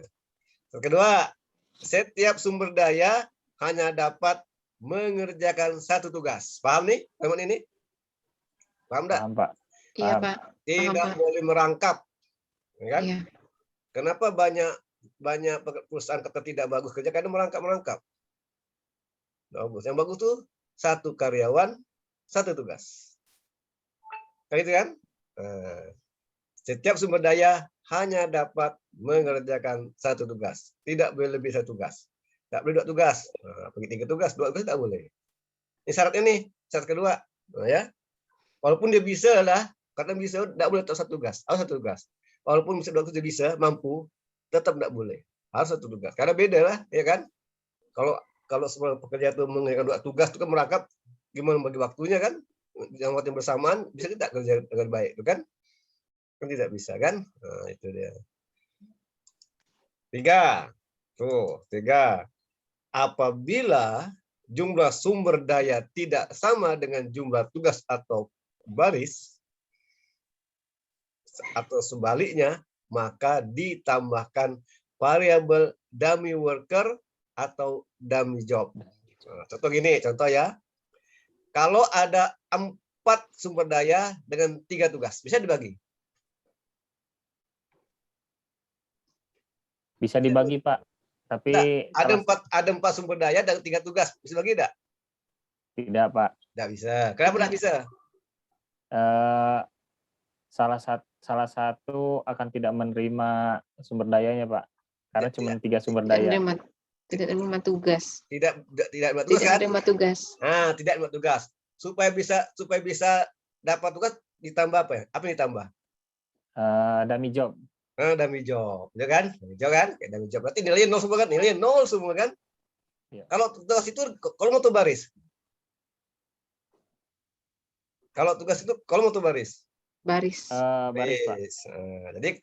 Kedua, setiap sumber daya hanya dapat mengerjakan satu tugas. Paham nih, teman ini? Paham enggak? Paham, Pak. Iya, Paham. Pak. Tidak Pak. boleh merangkap. Ya kan? Iya. Kenapa banyak perusahaan kata tidak bagus kerja? Karena merangkap. Bagus. Yang bagus tuh satu karyawan, satu tugas. Kayak gitu kan? Setiap sumber daya hanya dapat mengerjakan satu tugas. Tidak boleh lebih satu tugas. Tidak boleh 2 tugas. Pergi 3 tugas, 2 tugas tidak boleh. Ini syarat ini. Syarat kedua. Ya. Walaupun dia bisa lah, karena bisa, tidak boleh satu tugas. Harus satu tugas. Walaupun bisa 2 tugas dia bisa, mampu, tetap tidak boleh. Harus satu tugas. Karena beda lah, ya kan? Kalau semua pekerja itu mengerjakan 2 tugas, itu kan merangkap, gimana bagi waktunya kan? Yang waktu yang bersamaan, bisa tidak kerja dengan baik, itu kan? Kan tidak bisa kan? Nah, itu dia. 3. Apabila jumlah sumber daya tidak sama dengan jumlah tugas atau baris, atau sebaliknya, maka ditambahkan variabel dummy worker atau dummy job. Nah, contoh gini, contoh ya. Kalau ada 4 sumber daya dengan 3 tugas, bisa dibagi? Bisa dibagi, Pak. Tapi nah, ada 4 sumber daya dan 3 tugas. Bisa bagi enggak? Tidak, Pak. Tidak bisa. Kenapa tidak bisa? Salah satu akan tidak menerima sumber dayanya, Pak. Karena cuma 3 sumber daya. Tidak menerima tugas. Tidak menerima tugas kan? Menerima tugas. Nah, tidak menerima tugas. Supaya bisa dapat tugas ditambah apa ya? Apa yang ditambah? Dummy job. Dummy job, ya kan? Dummy job kan? Kayak dummy job. Berarti nilainya 0 semua kan? Nilainya 0 semua kan? Ya. Kalau tugas itu, kalau mau tuh baris. Kalau tugas itu, kalau mau tuh baris. Baris. Baris, Pak. Jadi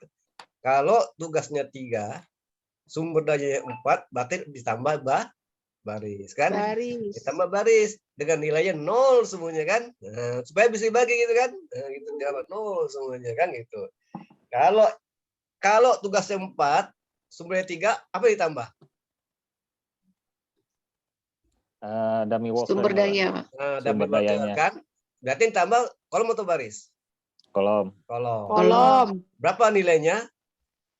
kalau tugasnya 3, sumber dayanya 4, berarti ditambah baris kan? Baris. Ditambah baris dengan nilainya 0 semuanya kan? Nah, supaya bisa dibagi gitu kan? Nah, gitu dapat 0 semuanya kan gitu. Kalau tugasnya 4, sumbernya 3, apa ditambah? Dummy worker. Sumber daya. Nah, dummy worker kan? Berarti ditambah kolom atau baris? Kolom. Berapa nilainya?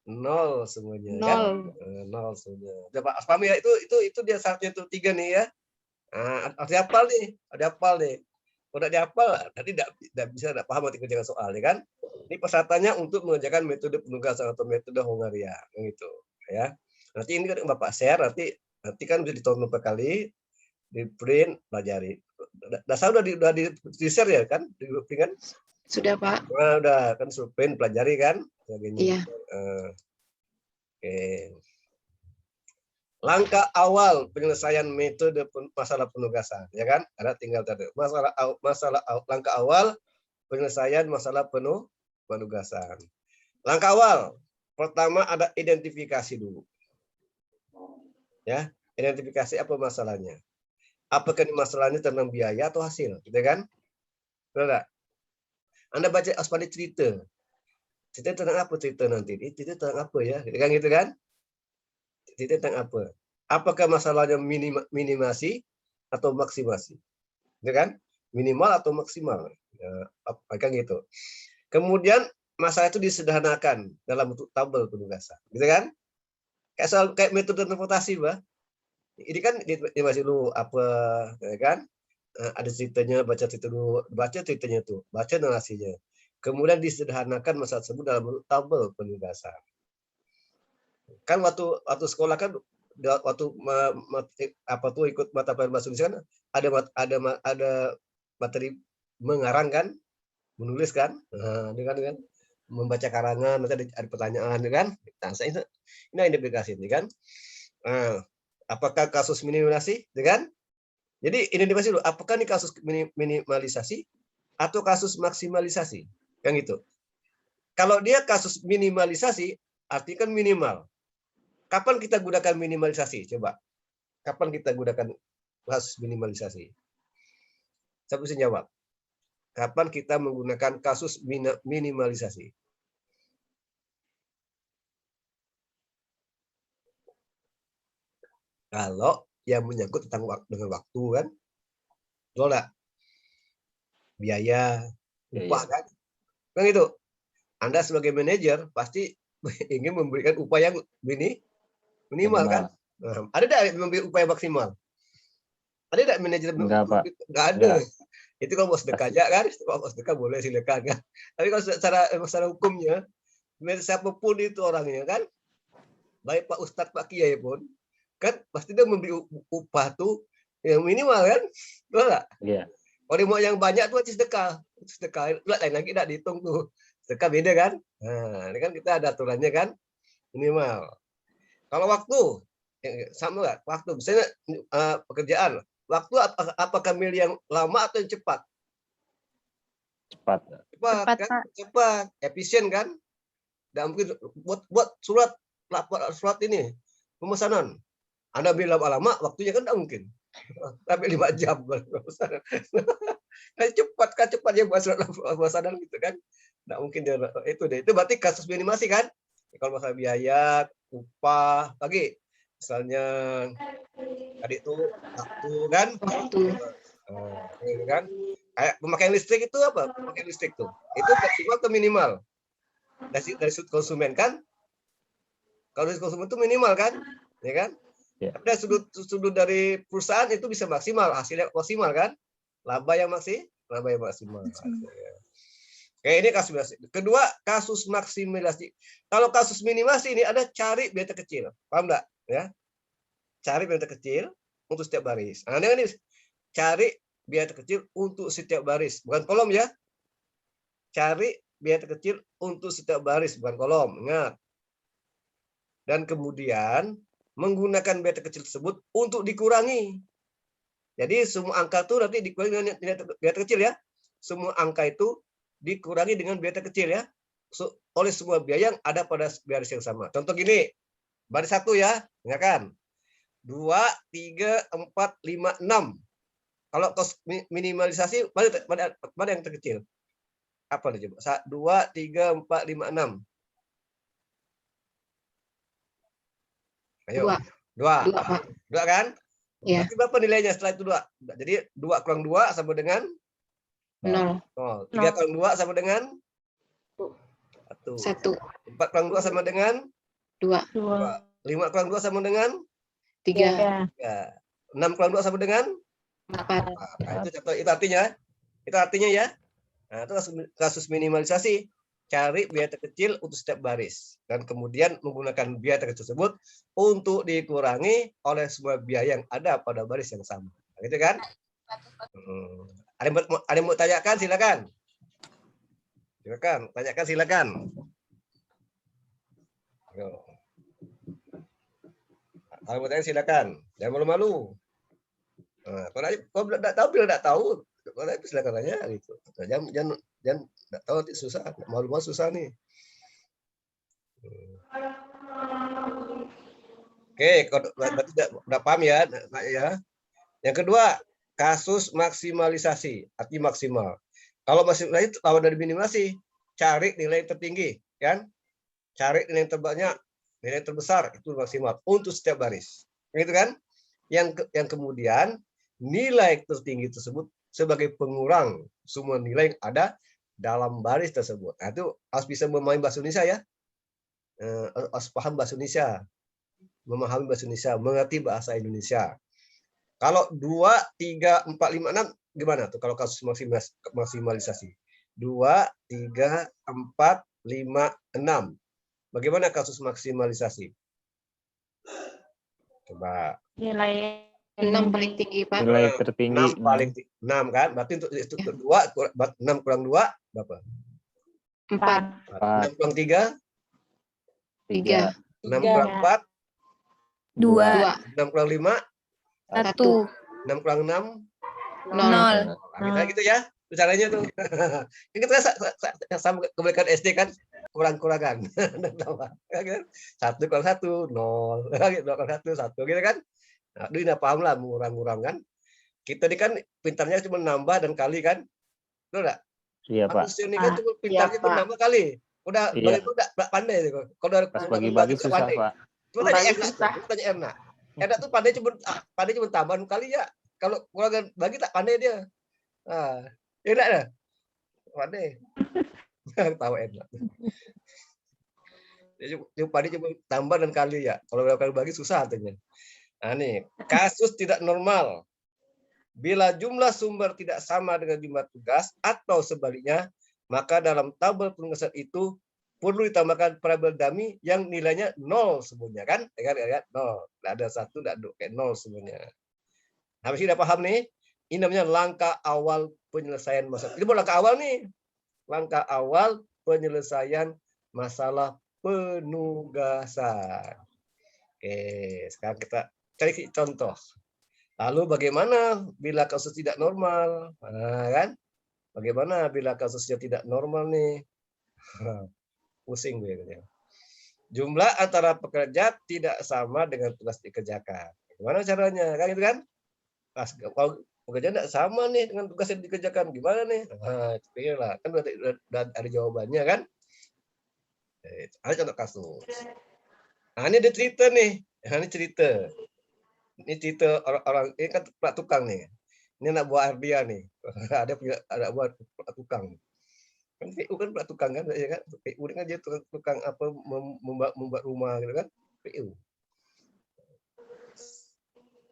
0 semuanya. 0. Kan? 0 semuanya. Coba paham ya, itu dia syaratnya tuh 3 nih ya. Nah, harus dihafal nih. Kalau tidak dihafal, nanti tidak bisa paham nanti kerjakan soal, ya kan? Ini persyaratannya untuk mengerjakan metode penugasan atau metode Hongaria, gitu ya. Nanti ini kan Bapak share, nanti kan bisa ditonton beberapa kali, di print, pelajari. Dasar udah di share ya kan? Di kan? Sudah, Pak. Nah, udah kan suruh print, pelajari kan? Iya. Oke. Langkah awal penyelesaian metode masalah penugasan, ya kan? Ada tinggal tadi langkah awal penyelesaian masalah penugasan. Langkah awal pertama ada identifikasi dulu. Ya, identifikasi apa masalahnya? Apakah ini masalahnya tentang biaya atau hasil, gitu kan? Benar? Anda baca aspal cerita. Cerita tentang apa cerita nanti? Cerita tentang apa ya? Gitu kan? Cerita tentang apa? Apakah masalahnya minimasi atau maksimasi? Gitu kan? Minimal atau maksimal? Ya, kan gitu. Kemudian masalah itu disederhanakan dalam bentuk tabel penugasan, gitu kan? Kayak metode transportasi, Bah. Ini kan dia masih dulu apa, ya kan? Ada ceritanya, baca cerita dulu, baca ceritanya tuh, baca narasinya. Kemudian disederhanakan masalah tersebut dalam bentuk tabel penugasan. Kan waktu sekolah kan waktu ikut mata pelajaran bahasa Indonesia kan ada materi mengarang kan, menulis kan, dengan membaca karangan, nanti ada pertanyaan kan. Nah, ini identifikasi ini kan. Apakah kasus minimalisasi, kan? Jadi identifikasi dulu, apakah ini kasus minimalisasi atau kasus maksimalisasi, kan gitu. Kalau dia kasus minimalisasi, artinya kan minimal. Kapan kita gunakan minimalisasi? Coba. Kapan kita gunakan kasus minimalisasi? Siapa bisa jawab? Kapan kita menggunakan kasus minimalisasi? Kalau yang menyangkut tentang dengan waktu kan, betul nggak? Biaya, upah kan? Kan itu. Anda sebagai manajer pasti ingin memberikan upah yang minimal kan? Nah, ada tidak memberi upaya maksimal? Ada tidak manajer? Enggak, Pak. Enggak ada. Itu kalau mau sedekah aja kan? Kalau mau sedekah boleh silakan kan? Tapi kalau secara hukumnya, siapapun itu orangnya kan, baik Pak Ustadz, Pak Kiai pun, kan pasti dia memberi upah tuh yang minimal kan? Betul nggak? Iya. Kalau mau yang banyak tuh sedekah. Sedekah lain lagi tidak dihitung tuh. Sedekah beda kan? Nah, ini kan kita ada aturannya kan? Minimal. Kalau waktu, sama nggak? Waktu, misalnya pekerjaan, waktu apakah milih yang lama atau yang cepat? Cepat. Cepat kan? Cepat, efisien kan? Nggak mungkin buat surat ini pemesanan. Anda bilang lama, waktunya kan nggak mungkin. Sampai 5 jam. Cepat ya buat surat pemesanan gitu kan? Nggak mungkin dia itu deh. Itu berarti kasus minimasi kan? Kalau masalah biaya, upah, lagi misalnya tadi itu waktu kan? Kan? Kayak pemakaian listrik itu apa? Pemakaian listrik tuh. Itu maksimal atau minimal? Dari sudut konsumen kan? Kalau dari konsumen itu minimal kan? Ya kan? Ada sudut dari perusahaan itu bisa maksimal, hasilnya maksimal kan? Laba yang maksimal. Oke, ini kasus minimasi. Kedua, kasus maksimalisasi. Kalau kasus minimasi ini ada cari biaya terkecil. Paham enggak? Ya. Cari biaya terkecil untuk setiap baris. Nah, ini cari biaya terkecil untuk setiap baris, bukan kolom ya. Cari biaya terkecil untuk setiap baris, bukan kolom. Ingat. Dan kemudian menggunakan biaya terkecil tersebut untuk dikurangi. Jadi semua angka itu nanti dikurangi dengan biaya terkecil ya. Semua angka itu dikurangi dengan biaya terkecil ya. Oleh semua biaya yang ada pada baris yang sama. Contoh gini, baris 1 ya, ya kan? 2, 3, 4, 5, 6. Kalau kos minimalisasi, mana yang terkecil? Apa nih coba? 2, 3, 4, 5, 6. Ayo. 2 kan? Iya. Berarti berapa nilainya setelah itu 2? Jadi 2 kurang 2 sama dengan 0. 3 kurang 2 sama dengan 1. 4 kurang 2 sama dengan 2. 5 kurang 2 sama dengan 3. 6 kurang 2 sama dengan 4. Nah, itu artinya ya. Nah, itu kasus minimalisasi. Cari biaya terkecil untuk setiap baris dan kemudian menggunakan biaya terkecil tersebut untuk dikurangi oleh semua biaya yang ada pada baris yang sama. Gitu kan? Ada yang mau tanyakan silakan. Silakan. Kalau mau tanya silakan. Jangan malu-malu. Kalau tidak tahu, silakan tanya gitu. Jangan nggak tahu nanti susah, malu-malu susah nih. Oke, berarti udah paham ya, ya. Yang kedua, kasus maksimalisasi, arti maksimal. Kalau maksimalisasi lawan dari minimalisasi, cari nilai tertinggi, kan? Cari nilai terbanyak, nilai terbesar itu maksimal untuk setiap baris, gitu kan? Yang kemudian nilai tertinggi tersebut sebagai pengurang semua nilai yang ada dalam baris tersebut. Nah, itu harus bisa memahami bahasa Indonesia ya. Harus paham bahasa Indonesia. Memahami bahasa Indonesia, mengerti bahasa Indonesia. Kalau 2, 3, 4, 5, 6 gimana tuh kalau kasus maksimalisasi? 2, 3, 4, 5, 6. Bagaimana kasus maksimalisasi? Coba. Nilai 6 paling tinggi, Pak. Nilai tertinggi 6 paling 6 kan? Berarti untuk 6 kurang 2 berapa? 4. 6 kurang 3? 3. 6 kurang 4? 2. 6 kurang 5? 1. 6 kurang 6? 0. Nah, gitu ya. Caranya tuh. Ini kita sama kebalikan SD kan kurang-kurangan. 1 kurang 1, 0. 2 kurang 1, 1 gitu kan. Nah, dia udah paham lah mengurang-urang kan. Kita ini kan pintarnya cuma nambah dan kali kan. Betul enggak? Iya, Pak. Manusia ini kan cuma pintarnya cuma nambah kali. Udah iya. Udah pandai itu. Kalau udah pas bagi-bagi susah, Pak. Cuma tanya Erna. enak tuh pandai cuma tambahan kali ya. Kalau kurang bagi tak pandai dia. Ah, enak dah. Pandai. Tahu enak. Pandai cuma tambah dan kali ya. Kalau kali bagi susah artinya. Nah, nih, kasus tidak normal. Bila jumlah sumber tidak sama dengan jumlah tugas atau sebaliknya, maka dalam tabel penugasan itu perlu ditambahkan variabel dummy yang nilainya 0 semuanya kan? Ya, 0. Tidak ada 1, tidak ada kayak 0 semuanya. Habis ini udah paham nih? Ini namanya langkah awal penyelesaian masalah. Ini bukan langkah awal nih. Langkah awal penyelesaian masalah penugasan. Oke, sekarang kita cari contoh. Lalu bagaimana bila kasus tidak normal? Nah, kan? Bagaimana bila kasusnya tidak normal nih? Pusing gue. Jumlah antara pekerja tidak sama dengan tugas dikerjakan. Gimana caranya? Kan itu kan? Kalau pekerja tidak sama nih dengan tugas yang dikerjakan, gimana nih? Nah, lah. Kan udah ada jawabannya kan? Ada contoh kasus. Nah, ini ada cerita nih. Ini cerita. Ini cerita orang ini kan plat tukang nih. Ini anak buah Ardia nih. Ada buah plat tukang. Kan PU kan plat tukang kan, ya kan? PU ini kan dia tukang apa membuat rumah gitu kan? PU.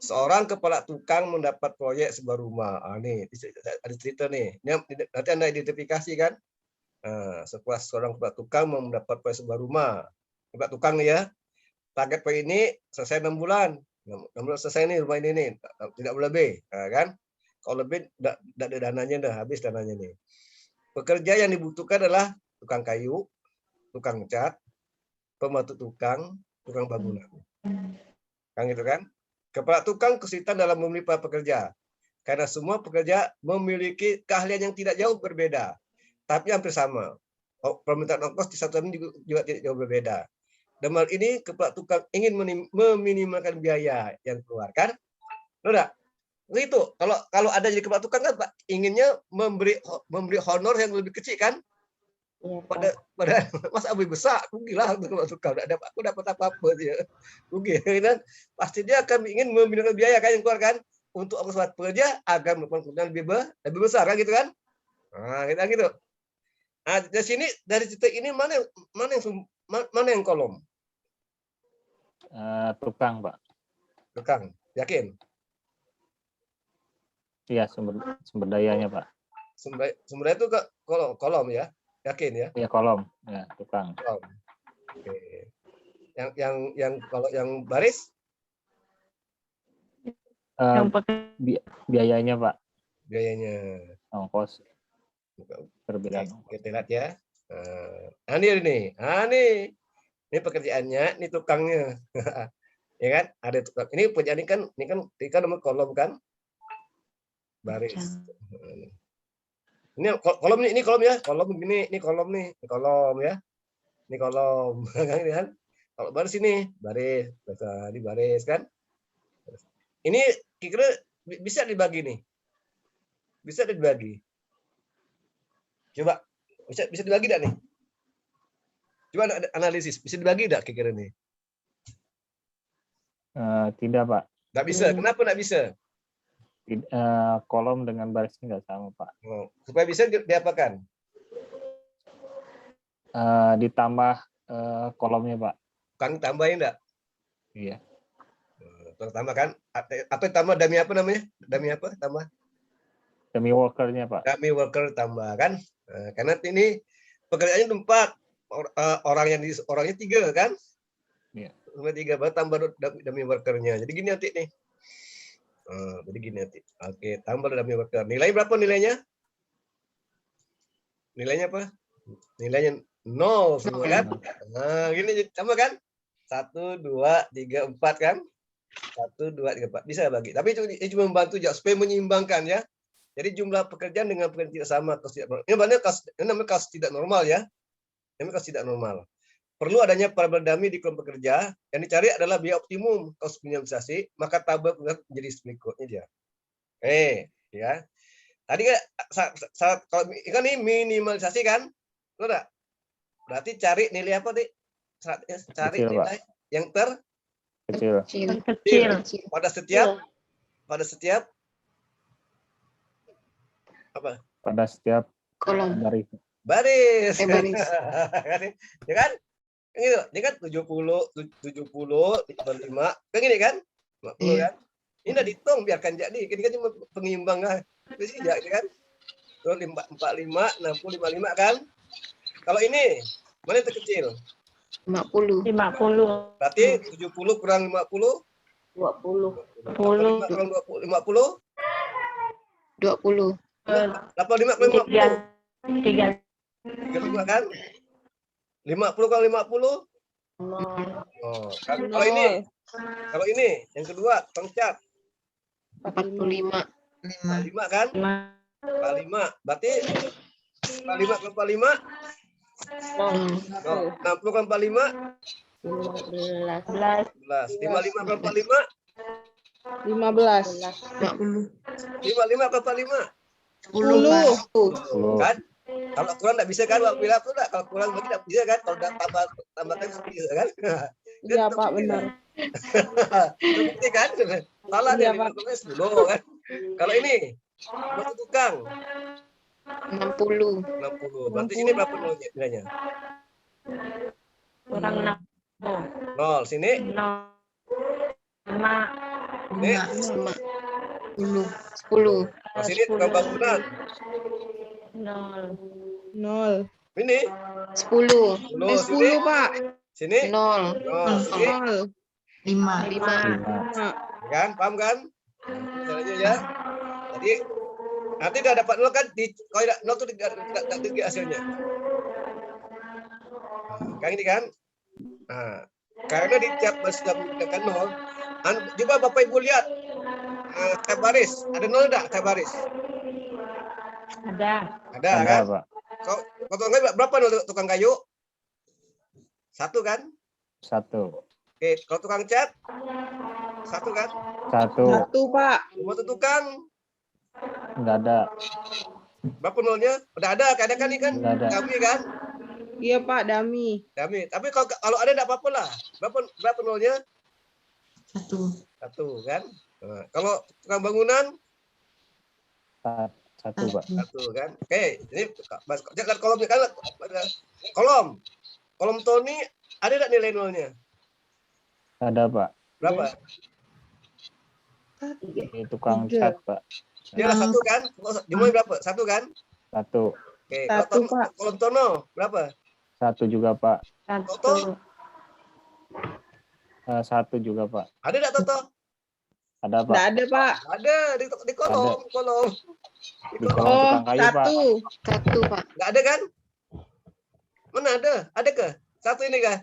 Seorang kepala tukang mendapat proyek sebuah rumah. Nih ada cerita nih. Nanti Anda identifikasi kan? Setelah seorang kepala tukang mendapat proyek sebuah rumah. Kepala tukang nih ya. Target proyek ini selesai 6 bulan. 6 bulan selesai nih rumah ini nih. Tidak boleh lebih, kan? Kalau lebih tidak ada dananya, dah habis dananya nih. Pekerja yang dibutuhkan adalah tukang kayu, tukang cat, pembantu tukang, tukang bangunan. Kan gitu kan? Kepala tukang kesulitan dalam memilih para pekerja. Karena semua pekerja memiliki keahlian yang tidak jauh berbeda, tapi hampir sama. Permintaan ongkos di satu ini juga tidak jauh berbeda. Dalam hal ini, kepala tukang ingin meminimalkan biaya yang dikeluarkan. Udah, itu kalau ada jadi kepala tukang kan Pak, inginnya memberi honor yang lebih kecil kan? Iya, pada Mas Abu besar, rugilah kepala tukang. Aku dapat apa-apa dia, rugi kan? Pasti dia akan ingin meminimalkan biaya kan yang keluarkan untuk ongkos pekerja agar melakukan keuntungan lebih besar kan gitu kan? Nah, gitu. Nah, dari sini dari titik ini mana yang kolom? Tukang, Pak. Tukang, yakin? Iya, sumber dayanya, Pak. Sumber daya itu ke kolom ya, yakin ya? Iya, kolom, ya, tukang. Kolom. Oke. Yang kalau yang baris? Biayanya, Pak. Biayanya. Ongkos. Perbedaan. Kita lihat ya. Nih. Ini pekerjaannya, ini tukangnya. Ya kan? Ada tukang. Ini pekerjaan ini kan nomor kolom kan? Baris. Ini kolom ya. Kolom begini, ini kolom nih. Ini kolom ya. Ini kolom. Kan? Kalau baris ini, baris. Ini baris kan? Ini kira-kira bisa dibagi nih. Bisa dibagi. Coba bisa dibagi enggak nih? Coba analisis, bisa dibagi enggak kira-kira nih? Tidak, Pak. Nggak bisa. Kenapa nggak bisa? Kolom dengan barisnya nggak sama, Pak. Supaya bisa diapakan? Ditambah kolomnya, Pak. Kan tambahin enggak? Iya. Tambah kan? Apa tambah dami apa namanya? Dami apa? Tambah? Demi workernya, Pak. Demi worker tambah kan? Karena ini pekerjaannya 4. Orangnya 3 kan? Iya. 3 baru tambah demi workernya. Jadi gini nanti nih. Jadi gini nanti. Oke, tambah demi worker. Nilai berapa nilainya? Nilainya apa? Nilainya 0 semua kan? Nah, gini sama kan? 1, 2, 3, 4 kan? 1, 2, 3, 4. Bisa bagi. Tapi itu cuma membantu supaya menyeimbangkan ya. Jadi jumlah pekerjaan dengan pekerjaan tidak sama, kasus tidak normal. Ini namanya kasus tidak normal ya. Ini kasus tidak normal. Perlu adanya variabel dummy di kolom pekerja. Yang dicari adalah biaya optimum kasus minimalisasi, maka tabel menjadi berikutnya dia. Ya. Tadi kalau kan ini minimalisasi kan? Berarti cari nilai apa, Dik? Cari nilai yang Kecil. Kecil. Pada setiap apa? Pada setiap kolom. Baris. Baris. Ya kan? Gitu. Ini kan 70, 5, kan gini kan? 50 kan? Ini udah dihitung biarkan jadi. Ini kan cuma pengimbang lah. Itu ya kan? Terus 45, 60, 55 kan? Kalau ini mana yang terkecil? 50. Berarti 70 kurang 50? 20. 45 kurang 50? 20. 85 kurang 50? 35 kan? 50 kurang 50? Oh, kan? Kalau ini yang kedua pengcat 45. 45 kan? 45. Berarti 45 ke 45? 60 ke 45? 15. 55 ke 45? 15. 55 ke 45? 10. Kan? Kalau kurang enggak bisa kan? Bila aku enggak, kalau kurang lagi enggak bisa kan? Kalau udah tambahkan bisa kan? Iya, Pak, benar. Terbukti kan? Salah dia 10 kan? Kalau ini batu tukang 60. Berarti sini berapa nilainya? Kurang 0. Sini? 5. Ini? 10. Nah, sini tukang bangunan. 0. Ini? 10. 10, Pak. Sini? 0. 0. Sini? 5. Kan? Paham kan? Caranya ya. Jadi nanti udah dapat 0 kan? Kalau tidak 0 itu tidak tinggi hasilnya. Kan ini kan? Nah, karena di tiap sudah menggunakan 0, coba Bapak Ibu lihat tab baris. Ada 0 enggak tab baris? Ada kan? Pak. Kalau tukang kayu berapa 0 tukang kayu? 1 kan? 1. Oke, kalau tukang cat? 1 kan? 1, Pak. Semua itu tukang? Enggak ada. Berapa 0-nya? Udah ada, kadang kan ini kan? Enggak ada. Kami kan? Iya, Pak, dami. Tapi kalau ada enggak apa-apa lah. Berapa 0-nya? 1 kan? Nah, kalau tukang bangunan? 1, Pak. 1 kan? Oke, ini jangan kolom kan? Kolom Tony ada enggak nilai 0-nya? Ada, Pak. Berapa? Ini tukang cat, Pak. Dia 1 kan? Jumlahnya berapa? 1 kan? 1. Oke, 1, Pak. kolom Tono berapa? 1 juga, Pak. Toto? 1 juga, Pak. Ada enggak Toto? Ada, Pak. Enggak ada, Pak. Ada di kolom. Di kolom tukang kayu, Pak. 1, Pak. Enggak ada kan? Mana ada? Ada ke? 1 ini kah?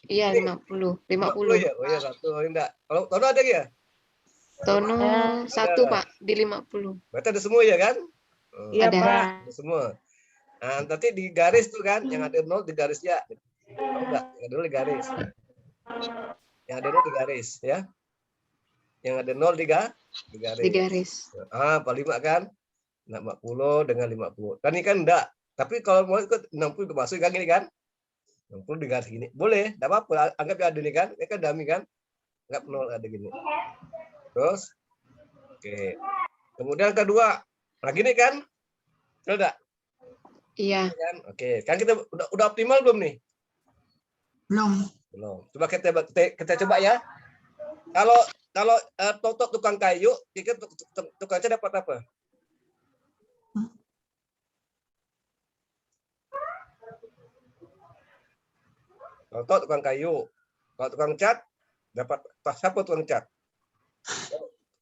Iya, 50. 50 ya? Oh iya 1. Enggak. Kalau Tono ada ya? Tono 1, Pak, di 50. Berarti ada semua ya kan? Iya, Ada. Pak. Ada semua. Nah, nanti di garis tuh kan, yang ada 0 di garis ya. Enggak, yang ada 0 di garis. Yang ada 0 di garis ya. Yang ada 0 di garis. Di garis. 45 kan? 40 dengan 50. Kan ini kan enggak. Tapi kalau mau ikut 60 masuk kan gini kan? 60 di garis gini. Boleh, enggak apa-apa. Anggap ya ada nih kan. Ini kan dummy kan? Enggak 0 ada gini. Terus oke. Kemudian kedua. Nah gini kan? Enggak? Iya. Kan? Oke. Kan kita udah optimal belum nih? Belum. Coba kita coba ya. Kalau Toto tukang kayu, kita tukang cat dapat apa? Toto tukang kayu. Kalau tukang cat dapat siapa tukang cat?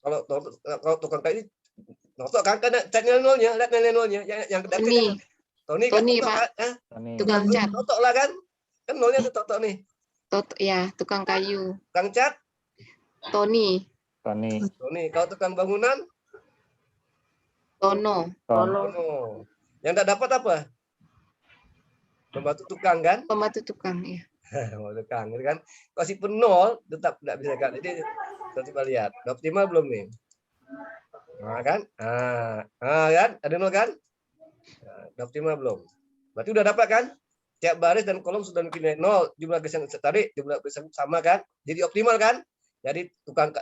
Kalau tukang kayu Toto kan catnya 0-nya, lihat nilai 0-nya yang Tony. Tony Pak. Tukang cat. Toto lah kan? Kan 0-nya tuh Toto nih. Toto ya, tukang kayu. Tukang cat? Tony. Kalau tukang bangunan? Tono. Yang enggak dapat apa? Pembantu tukang kan? Pembantu tukang, ya. Pembantu tukang, gitu kan? Kalau si penol tetap enggak bisa kan? Jadi kita coba lihat, udah optimal belum nih? Nah kan? Kan? Ada 0 kan? Udah optimal belum? Berarti udah dapat kan? tiap baris dan kolom sudah memiliki 0, jumlah garis yang tertarik, jumlah garis yang sama kan? Jadi optimal kan? Jadi tukang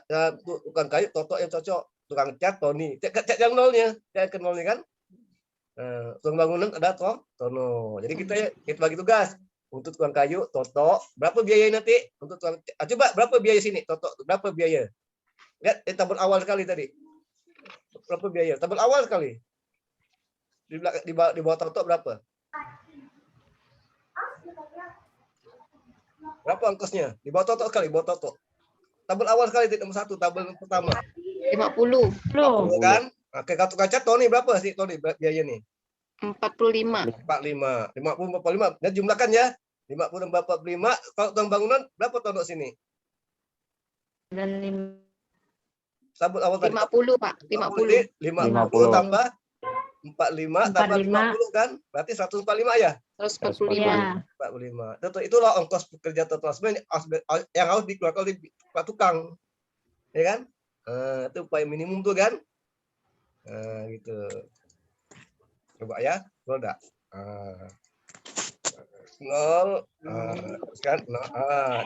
kayu Toto yang cocok, tukang cat Tony. Cat yang nolnya, cat ke nolnya kan? Tukang bangunan ada Tono. Jadi kita bagi tugas. Untuk tukang kayu Toto, berapa biaya nanti? Untuk tukang coba berapa biaya sini Toto? Berapa biaya? Lihat tabel awal sekali tadi. Berapa biaya? Tabel awal sekali. Di bawah Toto berapa? Berapa ongkosnya? Di bawah Toto sekali, bawah Toto. Tabel awal sekali nomor 1, tabel pertama. 50. 50 kan? Oke, kartu kaca Tony berapa sih Tony biaya nih? 45. 45. 50 45. Dan jumlahkan ya. 50 dan 45. Kalau tukang bangunan berapa Tono sini? Dan Tabel awal tadi. 50, Pak. 50. 50 tambah 45 tambah 50 kan? Berarti 145 ya? 145. 45. Itulah ongkos pekerja total yang harus dikeluarkan oleh Pak Tukang. Ya kan? Itu upaya minimum tuh kan? Gitu. Coba ya, enggak? 0 kan?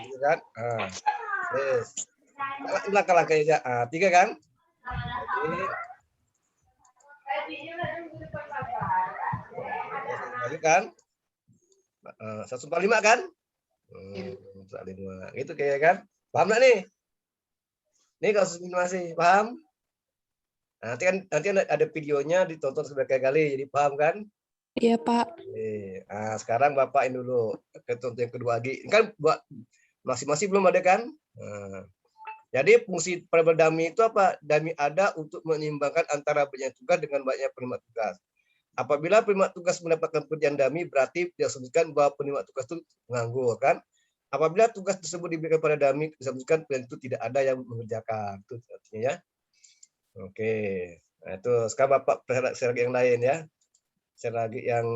Gitu kan? Yes. Langkah-langkah aja. 3 kan? Oke. Kan? 145 kan? 145. Gitu kayak kan? Paham nggak nih? Nih kasus minimasi, paham? Nanti ada videonya ditonton sekali, jadi paham kan? Iya, Pak. Nah, sekarang Bapak ini dulu contoh yang kedua lagi. Ini kan buat masing-masing belum ada kan? Jadi fungsi variabel dummy itu apa? Dummy ada untuk menyeimbangkan antara banyak tugas dengan banyak penerima tugas. Apabila penerima tugas mendapatkan pekerjaan dummy, berarti diasumsikan bahwa penerima tugas itu nganggur kan? Apabila tugas tersebut diberikan pada dummy, diasumsikan pekerjaan itu tidak ada yang mengerjakan. Itu artinya ya. Oke. Nah, itu sekarang Bapak share lagi yang lain ya. Share lagi yang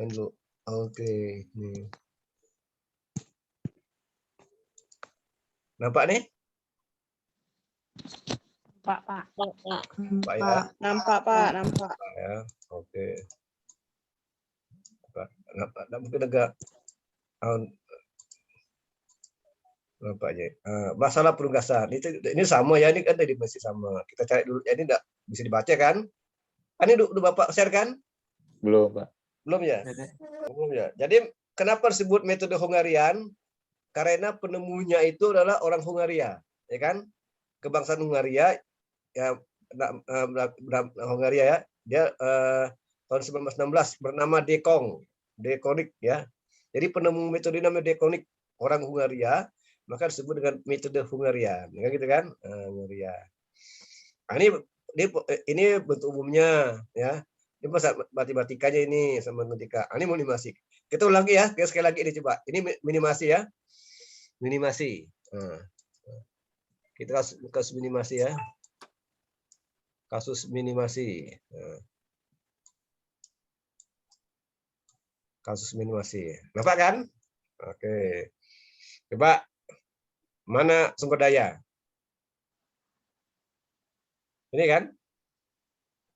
dulu. Oke, nih. Nampak nih? Pak. Nampak ya? Nampak, Pak. Nampak. Ya, oke. Nampak, mungkin agak nampak aja. Masalah penugasan ini sama ya, ini kan tadi masih sama. Kita cari dulu. Ini enggak bisa dibaca kan? Ini udah Bapak share kan? Belum, Pak. Belum ya? Belum ya. Jadi kenapa disebut metode Hungarian? Karena penemunya itu adalah orang Hungaria, ya kan? Kebangsaan Hungaria, ya Hungaria ya. Dia tahun 1916 bernama Dekonik ya. Jadi penemu metode namanya Dekonik, orang Hungaria, maka disebut dengan metode Hungarian, ya gitu kan? Hungaria. Nah, ini bentuk umumnya ya. Ini matematikanya ini sama matematika. Ini minimasi. Kita ulangi ya, sekali lagi ini coba. Ini minimasi ya. Minimasi. Kita kasus minimasi ya. Kasus minimasi. Kasus minimasi. Nampak kan? Oke. Coba mana sumber daya? Ini kan?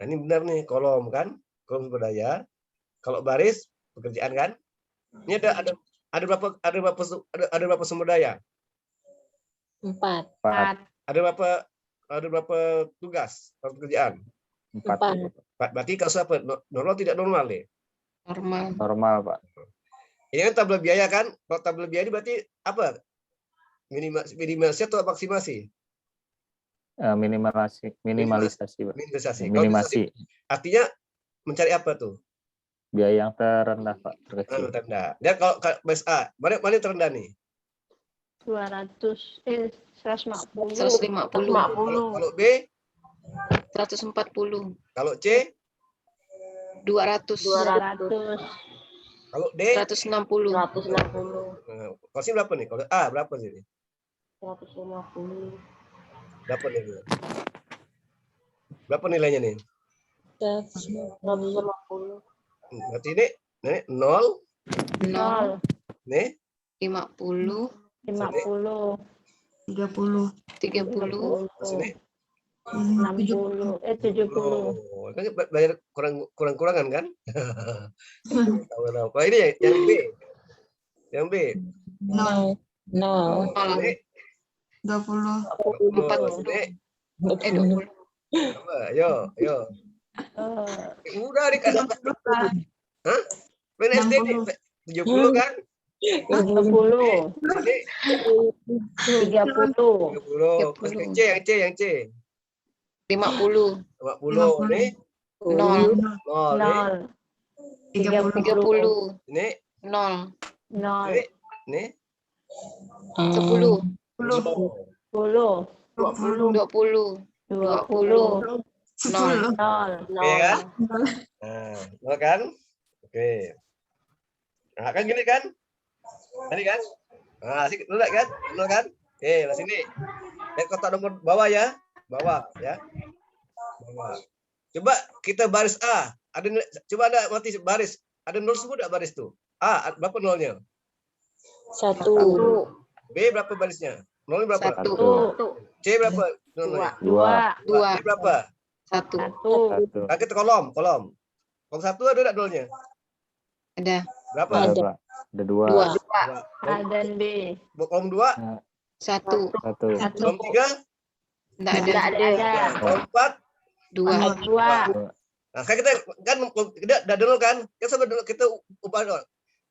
Nah, ini benar nih kolom kan? Kolom sumber daya. Kalau baris pekerjaan kan? Ini ada berapa sumber daya? 4. Ada berapa tugas pekerjaan? 4. Berarti kasus apa? Normal tidak normal nih? Normal, Pak. Ini kan tabel biaya kan? Kalau tabel biaya ini berarti apa? Minimalisasi atau maksimasi? Minimalisasi, Pak. Minimalisasi. Artinya mencari apa tuh? Biaya yang terendah, Pak. Terkecil. Terendah. Dan kalau BSA, mana yang terendah nih? 150. 150. Kalau B? 140. Kalau C? 200. Kalau D? 160. Kalau berapa nih? Kalau A berapa sih? 150. Berapa nih? Berapa nilainya nih? 150. Berarti ini 0. Nih? 50. 50. 30. Sini? 60, 70. Oh, kan bayar kurang-kurangan kan? Tahu. Ini yang B. Yang B. 0. Ini 20. Ini 20. apa? Yo. Udah nih kan. Hah? PNSD nih 70 kan? 60. Ini 30. 30. Yang C. 50. 50. Ini 0. 0. 30. Ini 0. Ini 10. 10. 20. 20. 0. Oke kan? Nah, nol kan? Oke. Nah, kan gini kan? Tadi kan? Nah, sih nol kan? Nol kan? Oke, lah sini. Lihat kotak nomor bawah ya. Bawah ya. Bawah. Coba kita baris A. Coba ada mati baris. Ada nol semua enggak baris tuh? A berapa nolnya? 1. B berapa barisnya? Nolnya berapa? 1. C berapa nolnya? 2. D berapa? 1. Nah, kita kolom. Kolom 1 ada enggak nolnya? Ada. Berapa? Ada 2. A dan B. Kolom 2? 1. Kolom 3? Enggak ada. Kolom 4? 2. Nah, kita kan udah nol kan? Kita ubah nol.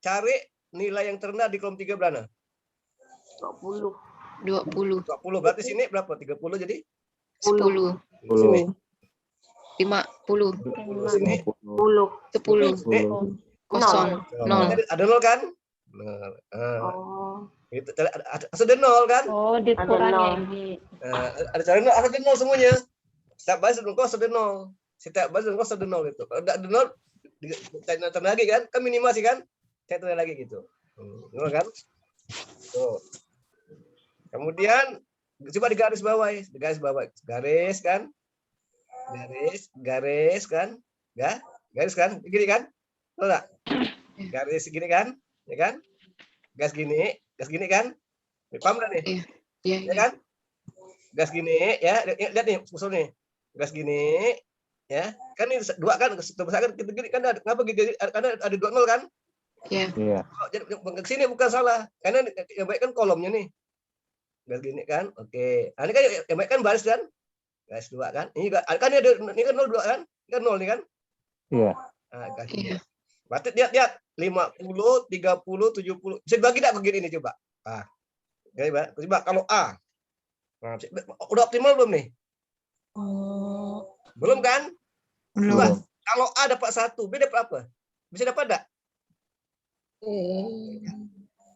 Cari nilai yang terendah di kolom 3 berapa? 20. Berarti sini berapa? 30 jadi? 10. Sini. 50. Sini. 10. Kosong. 0. Ada nol kan? Itu ada nol kan? Oh, dikurangi. Ada cara nol, ada nol semuanya. Setiap baris ada kos ada nol. Setiap baris ada kos ada nol itu. Kalau ada nol, cari lagi kan? Kan minimasi kan? Cari lagi gitu. Nol kan? Tuh. Kemudian coba di garis bawah ya, di garis bawah. Garis kan? Garis kan? Garis kan? Gini kan? Tahu enggak? Garis gini kan? Ya kan? Gas gini kan? Paham enggak nih? Iya. Ya kan? Gas gini ya, lihat nih musuh nih. Gas gini ya. Kan ini 2 kan besar kita gini kan kenapa karena ada 2 nol kan? Iya. Jadi ke sini bukan salah. Karena yang baik kan kolomnya nih. Gas gini kan? Oke. Nah, ini kan yang baik kan baris kan? Garis 2 kan? Ini kan ini kan 02 kan? Ini kan 0 nih kan? Iya. Nah, gas gini. Berarti lihat 50, 30, 70. Bisa dibagi enggak begini ini coba? Ah. Coba kalau A. Nah, udah optimal belum nih? Belum kan? Coba kalau A dapat 1, B dapat apa? Bisa dapat enggak?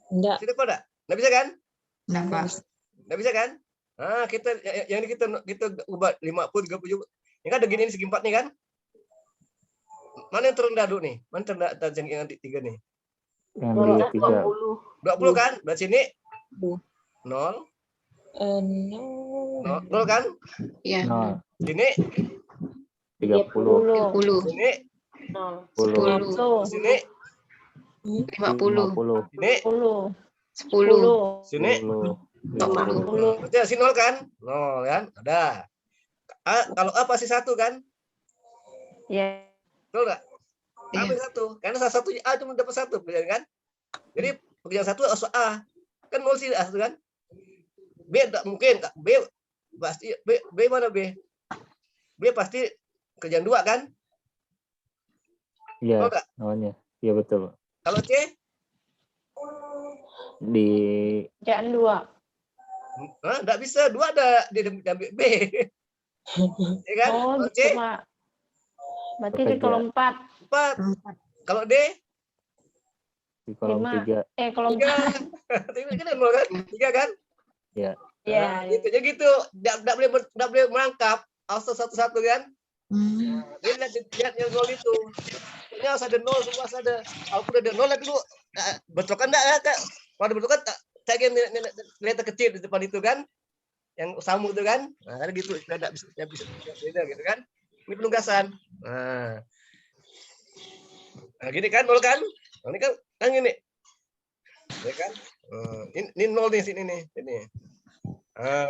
Enggak. Bisa dapat enggak? Enggak bisa kan? Enggak bisa kan? Nah, yang kita ubah 50, 30. Ini kan ada gini segi 4 nih kan? Mana yang terendah dulu nih? Mana terendah yang 3 nih? Yang di 3. 20 kan? Berarti sini 0. 0 kan? Iya. Sini 30. Sini 10. Sini 50. Sini 10. Sini 40. Berarti sini 0 kan? 0 kan? Ada. Kalau A pasti 1 kan? Iya. Betul enggak? A pasti 1. Karena salah satunya A cuma dapat 1 kan? Jadi pekerjaan 1 harus A. Kan 0 sih A kan? B enggak mungkin, B pasti B mana B? B pasti kerjaan 2 kan? Iya. Namanya. Iya betul. Kalau C? Di Kerjaan 2. Enggak bisa, 2 ada di B. Ya kan? Oh, Kalau C? Berarti di kolom 4. 4. Kalau D? Di kolom 3. Kolom 3. Kan 0 kan? 3 kan? Iya. Iya. Gitu. Jadi gitu, enggak boleh merangkap harus satu-satu kan? Dia lihat yang 0 itu. Ini harus ada 0 semua harus ada. Kalau udah ada 0 lihat dulu. Bentrokan enggak ya, Kak? Kalau ada bentrokan cek nilai kecil di depan itu kan? Yang samu itu kan? Nah, kan gitu. Kita enggak bisa beda gitu kan? Ini penugasan. Nah, gini kan 0 kan? Nah, ini kan gini. Ya kan? Ini 0 nih sini nih. Ini.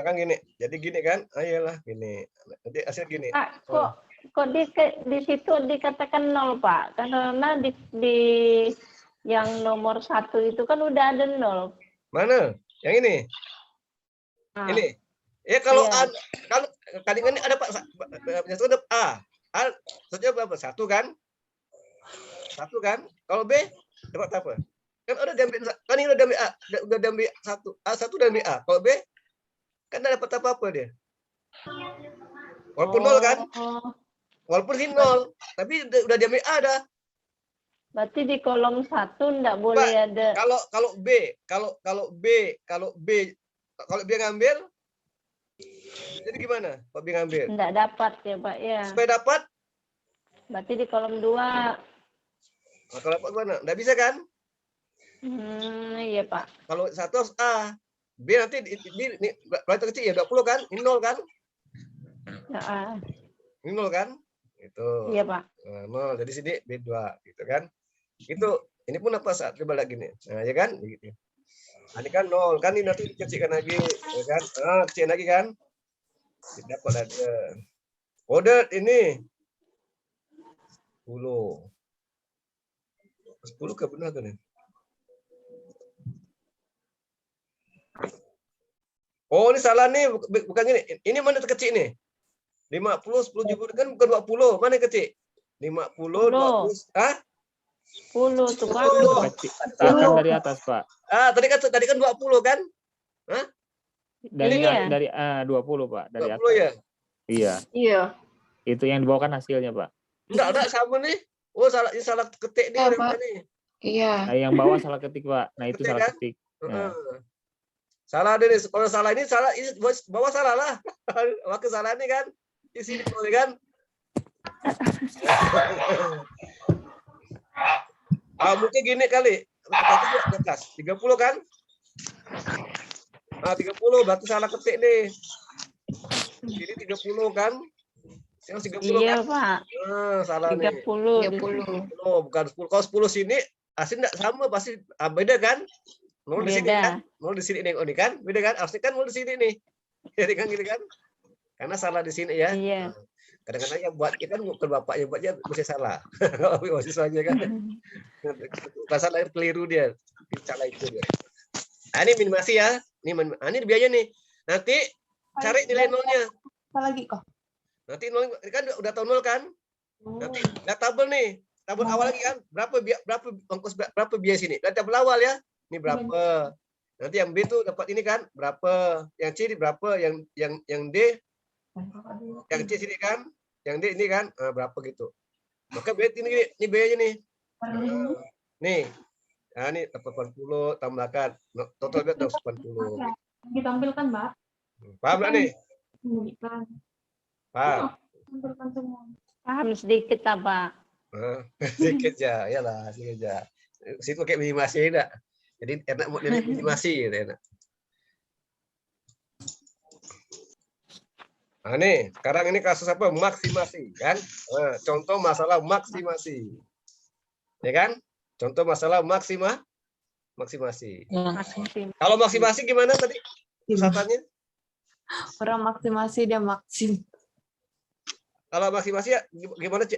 Kan gini. Jadi gini kan? Ayolah gini. Nanti hasil gini. Pak, kok di situ dikatakan 0, Pak? Karena di yang nomor 1 itu kan udah ada 0. Mana? Yang ini? Ah. Ini. Ya kalau Iya. kalau kandungan ini ada Pak, satu ada A. A satunya berapa? 1 kan? 1 kan? Kalau B dapat apa? Kan udah diambil, kan ini udah diambil A, udah diambil 1. A1 dan B A. Kalau B kan enggak dapat apa-apa dia. Walaupun 0 kan? Walaupun ini 0, tapi udah diambil A dah. Berarti di kolom 1 enggak boleh Pak, ada. Kalau B ngambil, jadi gimana? Pak B ngambil? Enggak dapat ya, Pak ya. Supaya dapat? Berarti di kolom 2. Nah, kalau dapat mana? Enggak bisa kan? Iya, Pak. Kalau 1 harus A. B nanti ini kalau kecil ya 20 kan? Ini 0 kan? Ya, Ini 0 kan? Itu. iya, Pak. Nah, 0. Jadi sini B2 gitu kan? Itu ini pun apa saat coba lagi nih. Nah, ya kan? Begitu. Nah, ini kan 0 kan, ini nanti dikecilkan lagi, ya kan? Nah, kecil lagi kan? Dapat ada. Kode ini 10. 10 ke benar kan? Oh, ini salah nih, bukan ini. Ini mana terkecil nih? 50, 10 juga kan bukan 20. Mana yang kecil? 50, 20. Hah? 10 tuh, Pak. Akan dari atas, Pak. Tadi kan 20 kan? Hah? Dari Iya. dari 20, Pak, dari 20 atas. ya? Iya. Iya. Itu yang dibawakan hasilnya, Pak. Enggak sama nih. Oh, ini salah ketik nih. Nih. Iya. Nah, yang bawah salah ketik, Pak. Nah, itu Ketik, salah kan? ketik. Nah. Salah deh nih. Kalau salah ini bawah salah lah. Waktu salah ini kan di sini kan. Mungkin gini kali. Di atas 30 kan? 30 berarti salah ketik nih. Ini 30 kan? Yang 30 iya, kan? Pak. Salah 30. nih. 30. Bukan 10. Kalau 10 sini asli enggak sama, pasti beda kan? 0 di sini kan? 0 di sini nih, ini kan? Beda kan? Asli kan 0 di sini nih. Jadi kan gitu kan? Karena salah di sini ya. Iya. Kadang-kadang yang buat kan bukan bapaknya buatnya mesti salah. Kalau siswanya kan. Pasal air keliru dia. Salah itu dia. Nah, ini minimasi ya. Ini biaya nih. Nanti cari nilai nolnya. Apa lagi kok? Nanti nol kan udah tahu 0 kan? Nanti lihat tabel nih. Tabel awal lagi kan? Berapa biaya sini? Lihat tabel awal ya. Ini berapa? Nanti yang B tuh dapat ini kan? Berapa? Yang C berapa? Yang D yang C sini kan? Yang D ini kan? Berapa gitu. Maka B ini biayanya nih. Nih. Nah, ini 80 tambahkan. Total biar 80. Ditampilkan, Mbak. Paham nggak nih? Paham? Tampilkan semua. Paham sedikit, Pak. Sedikit ya, iyalah sedikit ya. Situ kayak minimasi enggak. Jadi enak mau nilai minimasi gitu enak. Nah, nih, sekarang ini kasus apa? Maksimasi, kan? Nah, contoh masalah maksimasi. Ya kan? Contoh masalah maksimasi. Kalau maksimasi gimana tadi? Usahaannya? Orang maksimasi dia maksim. Kalau maksimasi ya gimana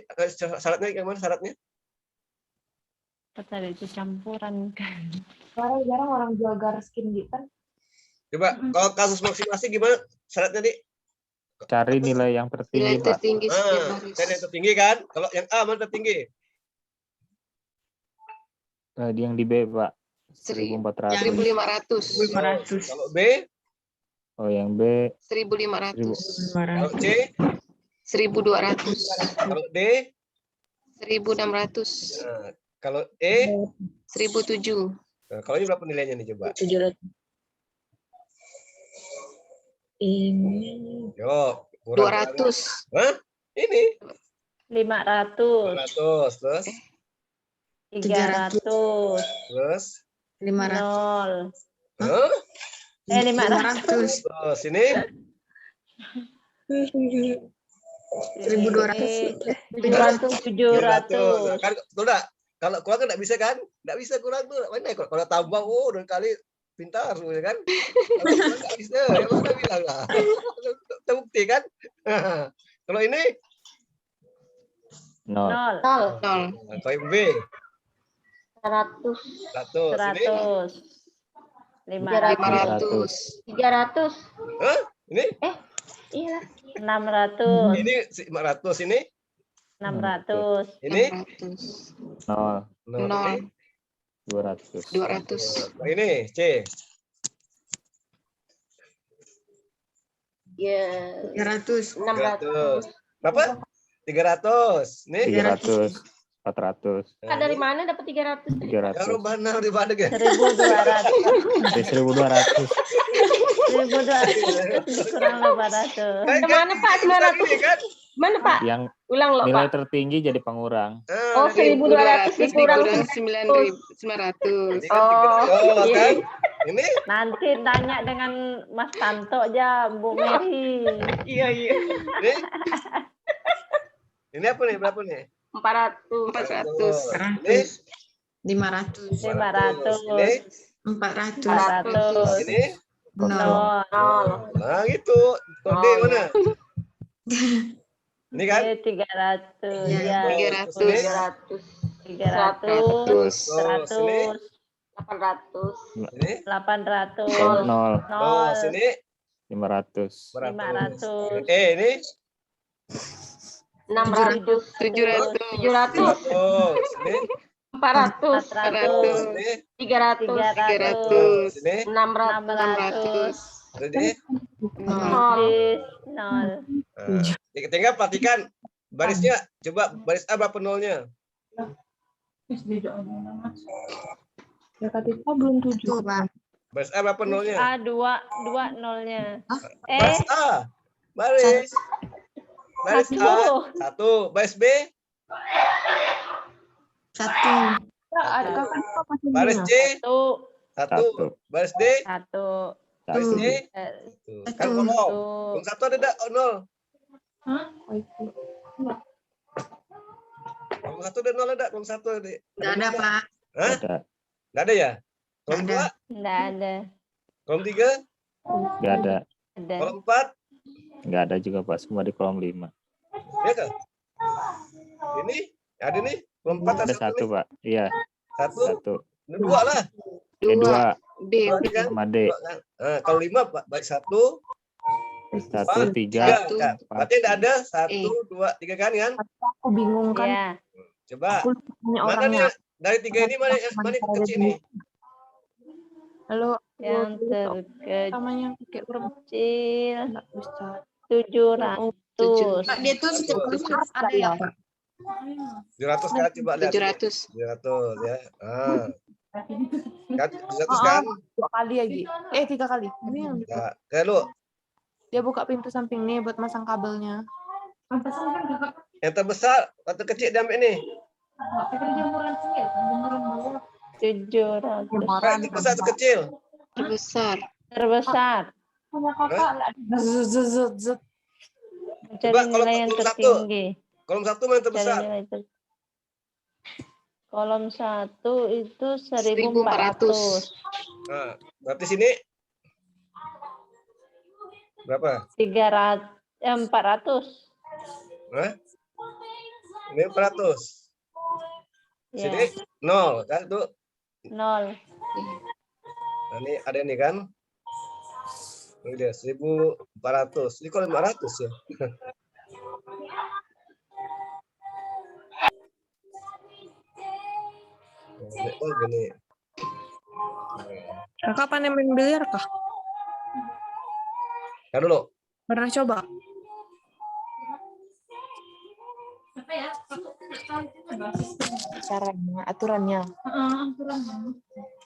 syaratnya? Gimana syaratnya? Tadi itu campuran kan. Jarang orang jual garskin gitu kan. Coba kalau kasus maksimasi gimana syaratnya, Dik? Cari nilai yang tertinggi, Pak. Nilai yang tertinggi kan? Kalau yang A mana tertinggi? Yang di B, Pak. 1.400. 1.500. Kalau B? Oh, yang B 1.500. Kalau C? 1.200. Kalau D? 1.600. Nah, kalau E? 1.007. Nah, kalau ini berapa nilainya nih coba? 700. Ini. Yo, 200. Hah? Ini? 500. 500, terus? 300. Terus? 500. 0. Hah? 500. Terus ini? 1.200. 700. Kan udah. Kalau kurang kan enggak bisa kan? Enggak bisa kurang tuh. Mana kalau tambah udah kali pintar ya kan? Kalau enggak bisa, ya mana bilang lah. Terbukti kan? Kalau ini? 0. Kalau B? 100. 100. Ini? 500. 300. Hah? Ini? Iya. 600. Ini 500 ini? 600. Ini? 0. 0. 200. Ini C. Ya. 300. 600. Berapa? 300. Nih? 300. 400. Kak dari mana dapat 300? 300. Kalau mana di mana ya? 1.200. 1.200. 1.200 dikurang 800. Kemana Pak 900? Mana Pak? Yang Ulang loh nilai Pak. tertinggi jadi pengurang. Oh 1.200 dikurang 9.900. Oh iya. Ini? Nanti tanya dengan Mas Tanto aja, Bu Mary. Iya. Ini? Ini apa nih? Berapa nih? 400. Ini? 500. 500. 400. Ini? 0. Nah gitu. Kode mana? Ini kan? 300. Ya, 300. 300. 100. 800. Ini? 800. 0. Sini? 500. 500. Ini? 600. 700. 700. Ini? 400. 400. Ini? 300. 300. Sini? 600. Ini? 0. Tinggal perhatikan barisnya. Coba baris A berapa nolnya? Ya Katika belum 7. Pak. Baris A berapa nolnya? A 2 nolnya. Baris A. Baris A. 1. Baris B? 1. Baris C? 1. 1. Baris D? 1. Baris E? Kan kolom. Kolom 1 ada enggak? Oh, 0. Kolom 1 ada 0 ada? Kolom 1 ada? Enggak ada, Pak. Hah? Enggak ada ya? Kolom 2? Enggak ada. Kolom 3? Enggak ada. Ada. Kolom 4? Enggak ada juga Pak, semua di kolom 5. Ya kan? Ini? Ada nih? Kolom 4 Ada 1 Pak. Iya. 1? 1. 2 lah. 2. B. Sama D. Nah, kalau 5 baik 1, 1, 3. Berarti enggak ada 1, 2, 3 kan? Aku bingung kan. Iya. Coba. Aku punya Mana nih? orangnya. Dari 3 ini mana yang kecil nih? Halo. Yang Namanya pakai huruf kecil. enggak bisa. 700. Pak, dia tuh setiap kali ada ya, Pak. 700 kan? Coba lihat. 700. 700 ya. Ah. Kan 700 kan? 2 kali lagi. 3 kali. Ini yang Ya, kayak lu. dia buka pintu samping nih buat masang kabelnya. Yang terbesar atau kecil diambil nih? 700. Yang terbesar atau kecil? Terbesar. Terbesar. Punya kakak enggak ada. Mencari Coba kalau nilai yang kolom 1. tertinggi. Kolom 1 mana yang terbesar? Cari nilai kolom 1 itu 1400. 1400. Nah, berarti sini berapa? 400. Hah? Ini 400. Sini Ya. 0 kan tuh. 0. Nah, ini ada nih kan? Ini dia 1400. Ini kalau 500 ya. Oh gini. Kakak pandai main biliar kah? Kan dulu. Pernah coba? Caranya, aturannya.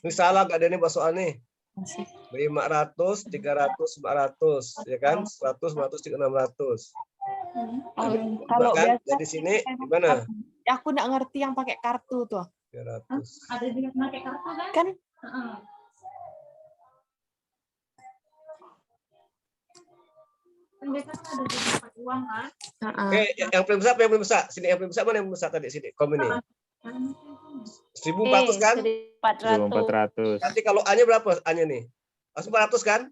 Ini salah gak ada nih soal nih. Masih. 500, 300, 400, ya kan? 100, 100, 600. Kalau Bahkan biasa di sini gimana? aku nggak ngerti yang pakai kartu tuh. 300. Ada juga pakai kartu kan? Ada juga pakai uang kan? Yang paling besar apa yang paling besar? Sini yang paling besar mana yang paling besar tadi sini? Kom ini. 1.400 kan? 1.400. Nanti kalau A-nya berapa? A-nya nih. 400 kan?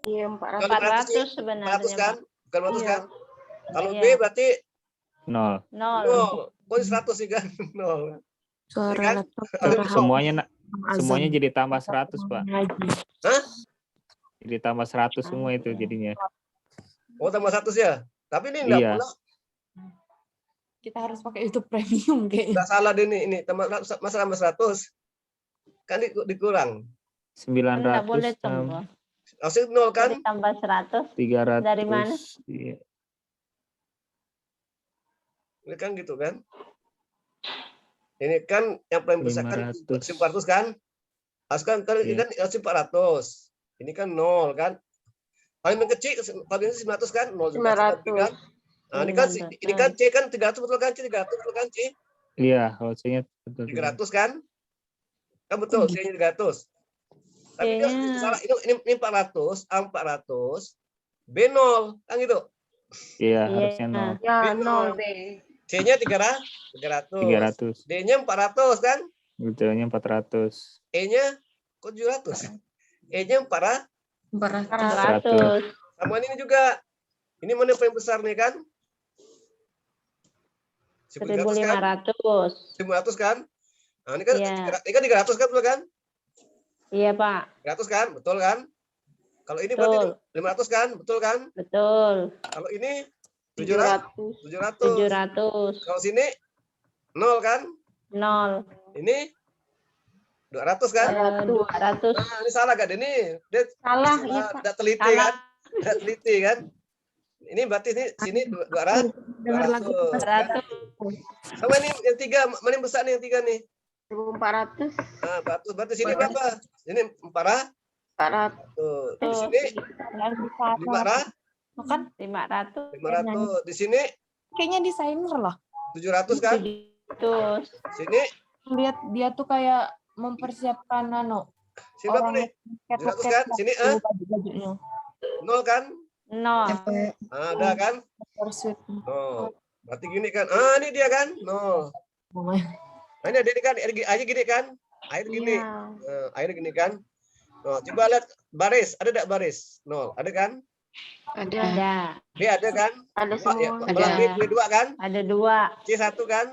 Iya, 400 sebenarnya. 400 kan? Bukan 100 kan? Kalau B Iya. berarti 0. 0. Oh, 100 sih kan? 0. Suara kan? laptop, Ada suara Semuanya jadi tambah 100, Pak. Hah? Jadi tambah 100 semua itu jadinya. Oh, tambah 100 ya? Tapi ini enggak Iya. pula. Kita harus pakai YouTube Premium kayaknya. Enggak salah deh ini tambah masa tambah 100. Kan dikurang. 900. Enggak boleh tambah. Maksudnya 0 kan? Jadi tambah 100. 300. Dari mana? Iya. Ini kan gitu kan? Ini kan yang paling besar kan 400 kan? Kan ini kan 400. Ini kan 0 kan? Paling kecil paling 900 kan? 0 juga kan? Nah, ini kan C kan 300 betul kan? C 300 betul kan C? Iya, kalau C-nya betul. 300 kan? Kan betul C-nya 300. Tapi dia salah ini 400, A400, B0 kan gitu. Iya, harusnya 0. Ya, 0 B. C-nya 300. D-nya 400 kan? Betulnya 400. E-nya kok 700? E-nya 400. Sama ini juga. Ini mana yang paling besar nih kan? 1.500. 1.500 kan? Nah, ini kan 300 kan betul kan? Iya, Pak. 300 kan? Betul kan? Kalau ini berarti 500 kan? Betul kan? Betul. Kalau ini 700. Kalau sini 0 kan? 0. Ini 200 kan? 200. Nah, ini salah gak? Ini dia salah, tidak teliti kan? Tidak teliti kan? Ini berarti sini 200. Sama ini yang 3, mana yang besar nih yang 3 nih? 1.400. Nah, 400 berarti sini berapa? Ini 400. Tuh, di sini 500. Bukan 500. 500. Di sini Kayaknya desainer loh. 700 kan? 700. Sini Lihat dia tuh kayak mempersiapkan sini berapa nih? 700 kan? Sini bajunya. 0 kan? 0. Ada kan? Oh, berarti gini kan? Ah, ini dia kan? 0. Nah, ini ada kan? Air gini kan? Air gini. Air gini kan? Oh, coba lihat baris. Ada enggak baris? 0. Ada kan? Ada. B ada kan? Ada semua. Ada. B 2 kan? Ada 2. C 1 kan?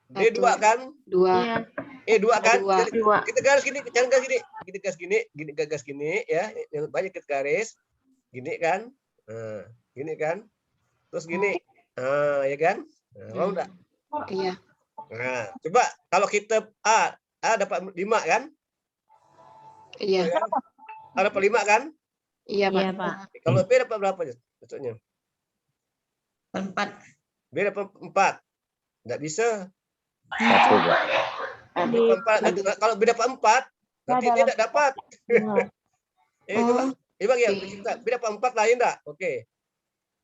D 2 kan? 2. E 2 kan? Dua. Kita garis gini, jangan garis gini. Kita garis gini, gagas gini ya. Yang banyak kita garis. Gini kan? Nah, gini kan? Terus gini. Nah, ya kan? Nah, mau enggak? Iya. Nah, coba kalau kita A dapat 5 kan? Iya. A dapat 5 kan? Iya, Pak. Iya, Pak. Kalau B dapat berapa maksudnya? 4. B dapat 4. Enggak bisa. 1, Pak. Kalau B dapat 4, berarti dia enggak dapat. Coba ya, B dapat 4 lain enggak? Oke.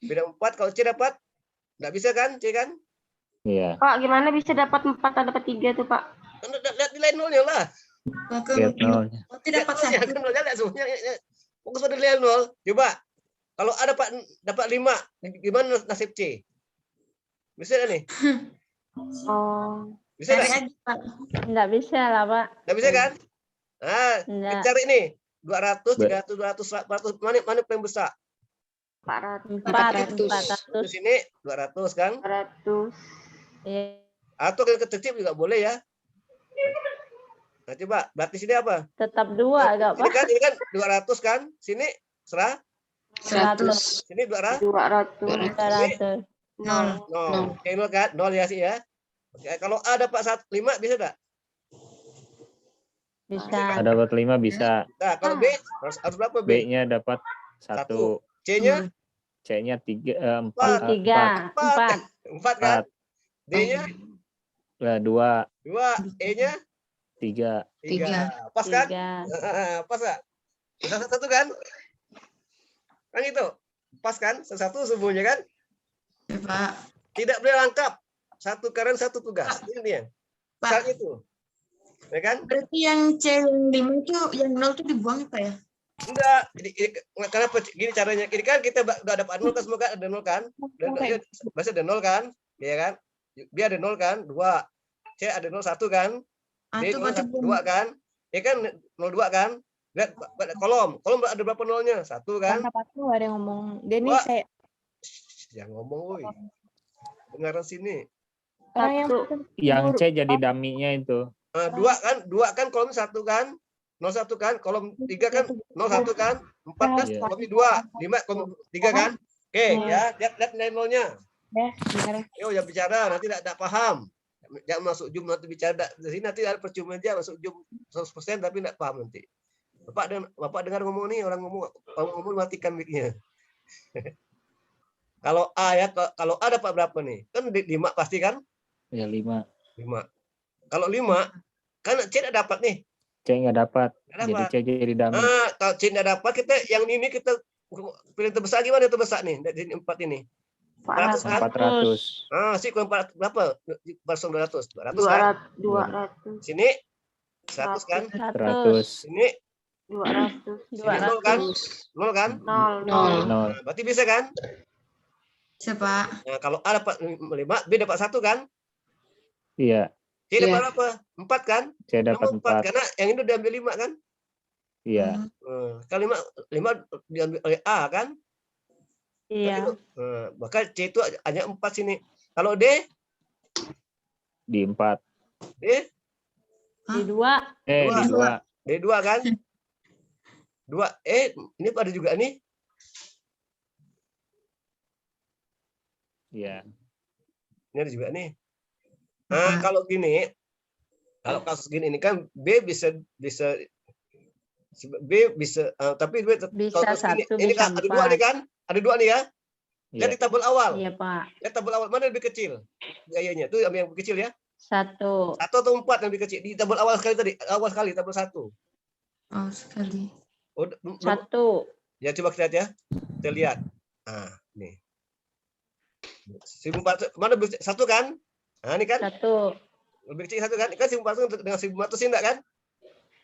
B dapat 4, kalau C dapat enggak bisa kan? C kan? Iya. Pak, gimana bisa dapat 4 atau dapat 3 tuh, Pak? Lihat nilai nolnya lah. Lihat nolnya. Tidak dapat 1. Nolnya lihat semuanya. Fokus pada nilai 0. Coba. Kalau A dapat 5, gimana nasib C? Bisa enggak nih? Oh. Bisa enggak? Enggak bisa lah, Pak. Enggak bisa kan? Nah, Enggak. kita cari nih. 200, 300, 200, 400, mana paling besar? 400. Di sini 200 kan? 400. Iya. Atau yang kecil juga boleh ya. Nah, coba berarti sini apa? Tetap 2 enggak, Pak? Ini kan 200 kan? Sini 100. Sini 200. 200. 0. 0 kan? 0 ya sih ya. Oke, kalau A dapat 5 bisa enggak? Bisa. Dapat 5 bisa. Nah, kalau B harus berapa B? B-nya dapat 1. C-nya? C-nya 4. 4 kan? D-nya? 2. 2. E-nya? 3. 3. Pas kan? Pas enggak? Satu kan? Kan itu. Pas kan? Satu semuanya kan? Ya, Pak. Tidak boleh lengkap. Satu karena satu tugas. Ini dia. Pak itu. Ya kan? Berarti yang C yang 5 itu, yang 0 itu dibuang Pak ya? Enggak. Kenapa gini caranya? Ini kan kita enggak dapat 0 kan, semoga ada 0 kan? Masih ada 0 kan? Iya kan? Dia ada 0 kan? 2. C ada 0 1 kan? D 2 kan? Ya kan 02 kan? Lihat kolom ada berapa nolnya? 1 kan? Ada yang ngomong. Dia nih saya yang ngomong, woi. Dengaran sini. Yang C jadi daminya itu. Dua kan kolom 1 kan? 01 kan? Kolom 3 kan? 01 kan? 4 kan? Iya. Kolom 2, 5 kolom 3 kan? Oke, ya, lihat nilai nolnya. Yo, yang bicara nanti tidak paham. Jangan masuk Zoom nanti bicara di sini nanti ada percuma aja masuk Zoom 100% tapi tidak paham nanti. Bapak dengar ngomong nih, orang ngomong matikan mic-nya. Kalau A ya, kalau A dapat berapa nih? Kan 5 pasti kan? Ya 5. 5. Kalau 5 kan C tidak dapat nih. C nggak dapat. Jadi C jadi dami. Kalau C tidak dapat, kita yang ini kita pilih terbesar gimana terbesar nih dari 4 ini? 400 kan? 400. Sih kurang 400 berapa? 200. 200 kan? 200. Sini 100 kan? 100. Sini 200. Sini 0 kan? 0 kan? 0. Berarti bisa kan? Siapa? Nah, kalau A dapat 5, B dapat 1 kan? Iya. C dapat berapa? 4 kan? C dapat 4. Karena yang ini diambil 5 kan? Iya. Kalau 5 diambil oleh A kan? Iya. Maka C itu hanya 4 sini. Kalau D? Di 4. D? Di 2. Di 2. D2 kan? 2. Ini ada juga nih. Iya. Ini ada juga nih. Nah, kalau gini, kalau kasus gini ini kan B bisa tapi Bisa kalau 1, ini bisa kan ada 2 nih kan? Ada 2 nih ya? Lihat di tabel awal. Iya, Pak. Lihat tabel awal mana lebih kecil biayanya? Itu yang lebih kecil ya? 1. 1 atau 4 yang lebih kecil di tabel awal sekali tadi. Awal sekali tabel 1. Sekali. 1. Ya coba kita lihat ya. Kita lihat. Nah, nih. 1.400 mana lebih 1 kan? Nah, ini kan? 1. Lebih kecil 1 kan? Kan 1.400 dengan 1.400 enggak kan?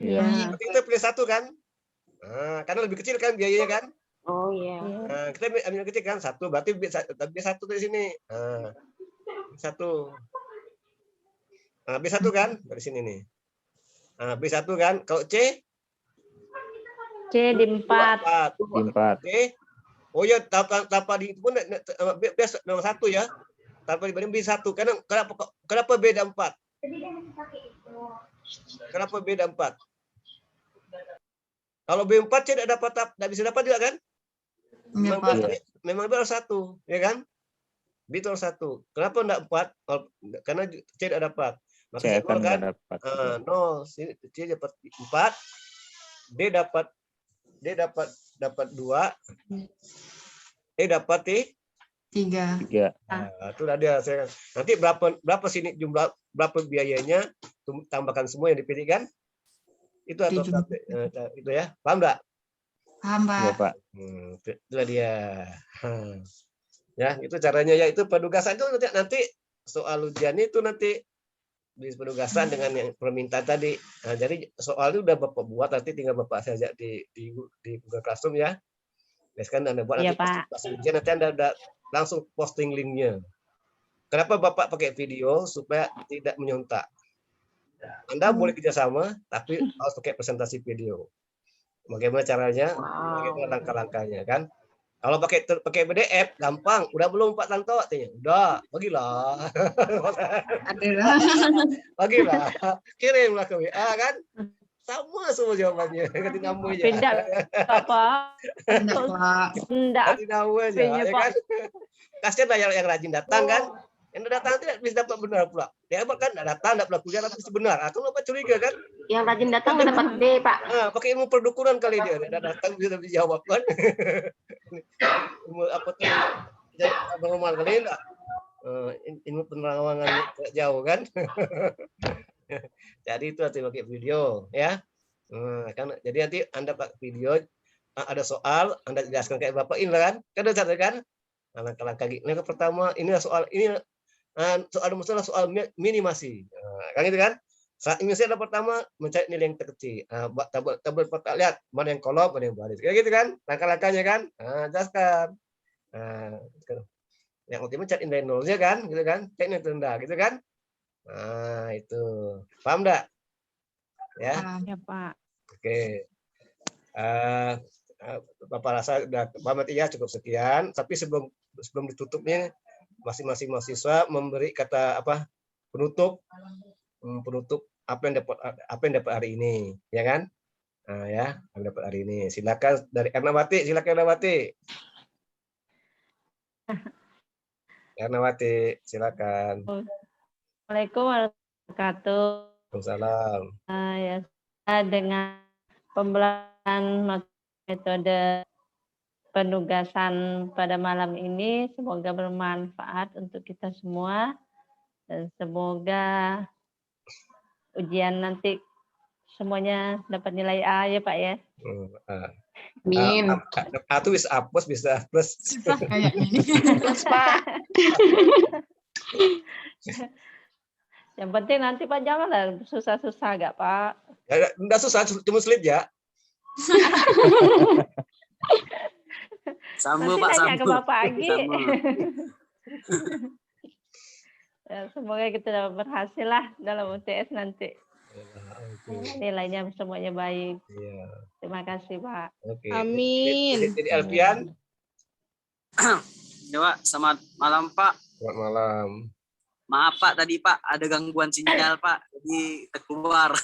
Iya. Berarti kita pilih 1 kan? Nah, karena lebih kecil kan biayanya kan? Oh iya. Nah, kita ambil kecil kan 1 berarti B1 dari sini. Nah, 1. Nah, B1 kan dari sini nih. Nah, B1 kan. Kalau C? C di 4. Di 4. D. Oh ya, tanpa di itu pun biasa nomor 1 ya. Tanpa dibanding B1. Kenapa beda 4? Kenapa beda 4? Kalau B4 C tidak bisa dapat juga kan? Memang harus 1, ya kan? B itu harus 1. Kenapa enggak 4? Karena C tidak dapat. Maka C saya kan dapat. 0. C dapat 4. D dapat 2. E dapat 3. Nah, itu ada saya. Nanti berapa sini jumlah berapa biayanya tambahkan semua yang dipilih kan? Itu atau itu ya. Paham enggak? Paham, Pak. Iya, Pak. Itulah dia. Ya, itu caranya ya. Itu penugasan itu nanti soal ujian itu nanti di penugasan dengan yang permintaan tadi. Nah, jadi soal itu udah Bapak buat, nanti tinggal Bapak saja di Google Classroom ya. Biaskan Anda buat Iya, nanti Pak. pas ujian nanti Anda ada langsung posting linknya. Kenapa Bapak pakai video? Supaya tidak menyontak. Anda boleh kerjasama, tapi harus pakai presentasi video. Bagaimana caranya? Bagaimana langkah-langkahnya kan? Kalau pakai PDF gampang. Udah belum Pak Tanto? Artinya udah, bagilah. Bagilah. Kirimlah ke WA kan? Sama semua jawabannya. Ganti nama aja. Beda, Pak. Enggak. Ganti nama aja, ya kan? Kasian lah yang rajin datang kan? Yang datang tidak bisa dapat benar pula. Dia kan tidak datang, tidak pernah kuliah, tapi benar. Atau Bapak curiga kan? Yang rajin datang dapat D, Pak. Pakai ilmu perdukunan kali dia. Tidak datang bisa dijawab kan? Ilmu apa tuh? Normal kali enggak? Ilmu penerawangan jauh kan? Jadi itu nanti pakai video ya. Kan jadi nanti Anda pakai video, ada soal Anda jelaskan kayak Bapak ini kan? Kan udah catat kan? Langkah-langkah ini pertama ini soal ini soal soal minimasi. Kan gitu kan? Saat ini saya pertama mencari nilai yang terkecil. Tabel lihat mana yang kolom, mana yang baris. Kayak gitu kan? Langkah-langkahnya kan? Jelaskan. Yang ultimate cari nilai nolnya kan? Gitu kan? Cari nilai terendah gitu kan? Nah, itu. Paham enggak? Ya? Ya, Pak. Oke. Bapak rasa udah pamit ya, cukup sekian. Tapi sebelum ditutupnya, masing-masing mahasiswa memberi kata penutup apa yang dapat hari ini, ya kan? Nah, ya, yang dapat hari ini. Silakan dari Ernawati, silakan Ernawati. Ernawati, silakan. Assalamualaikum warahmatullahi wabarakatuh. Waalaikumsalam. Ya, dengan pembelajaran metode penugasan pada malam ini, semoga bermanfaat untuk kita semua dan semoga ujian nanti semuanya dapat nilai A ya Pak ya. Amin. Atau bisa hapus, bisa plus. Susah kayak ini. Plus Pak. Yang penting nanti Pak janganlah susah-susah gak Pak? Ya, enggak susah, cuma sulit ya. Sama nanti Pak, tanya sama. ke Bapak Agi. Sama. Ya, semoga kita dapat berhasil lah dalam UTS nanti. Nilainya semuanya baik. Iya. Terima kasih Pak. Oke. Amin. Jadi Alfian. Ya, Pak. Selamat malam Pak. Selamat malam. Maaf Pak, tadi Pak ada gangguan sinyal Pak, jadi keluar.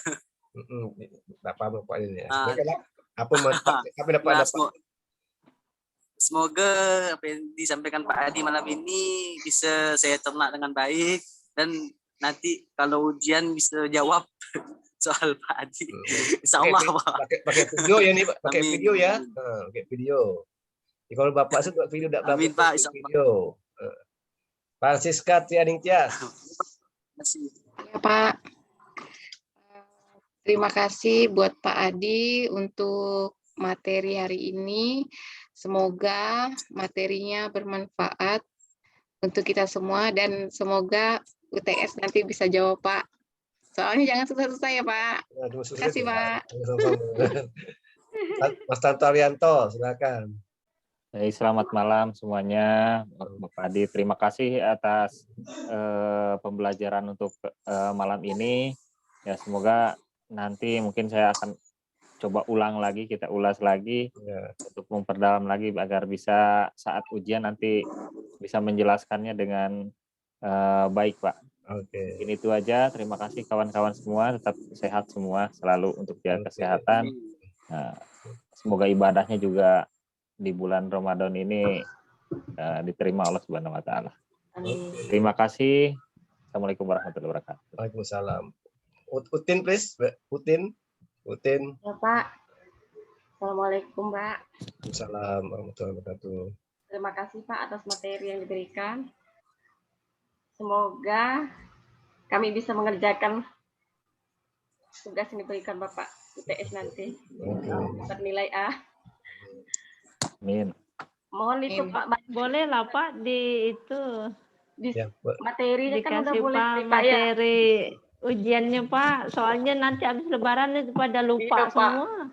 Tidak apa-apa Pak ini ya. Apa dapat? Semoga apa yang disampaikan Pak Adi malam ini bisa saya ternak dengan baik, dan nanti kalau ujian bisa jawab soal Pak Adi. Insya Allah Pak. Pakai video ya nih Pak. Pakai video ya. Pakai video. Jadi, kalau Bapak sih buat video tidak Amin Pak. Video. Francisca Tianing Tias. Ya Pak. Terima kasih buat Pak Adi untuk materi hari ini. Semoga materinya bermanfaat untuk kita semua dan semoga UTS nanti bisa jawab Pak. Soalnya jangan susah-susah ya Pak. Terima kasih Pak. Mas Tanto Arianto, silakan. Selamat malam semuanya, Bapak Adi. Terima kasih atas pembelajaran untuk malam ini. Ya, semoga nanti mungkin saya akan coba ulang lagi, kita ulas lagi untuk memperdalam lagi agar bisa saat ujian nanti bisa menjelaskannya dengan baik, Pak. Oke. Ini itu aja. Terima kasih kawan-kawan semua. Tetap sehat semua selalu untuk jaga kesehatan. Nah, semoga ibadahnya juga di bulan Ramadan ini diterima Allah Subhanahu wa taala. Terima kasih. Assalamualaikum warahmatullahi wabarakatuh. Waalaikumsalam. Utin please, Utin. Ya Pak. Assalamualaikum Pak. Waalaikumsalam warahmatullahi wabarakatuh. Terima kasih Pak atas materi yang diberikan. Semoga kami bisa mengerjakan tugas yang diberikan Bapak UTS nanti. Dapat nilai A. Amin. Mohon itu Pak. Boleh lah Pak di itu. Materinya kan udah Dikasih boleh Pak Pak ya. materi ujiannya Pak. Soalnya nanti habis lebaran itu pada lupa semua.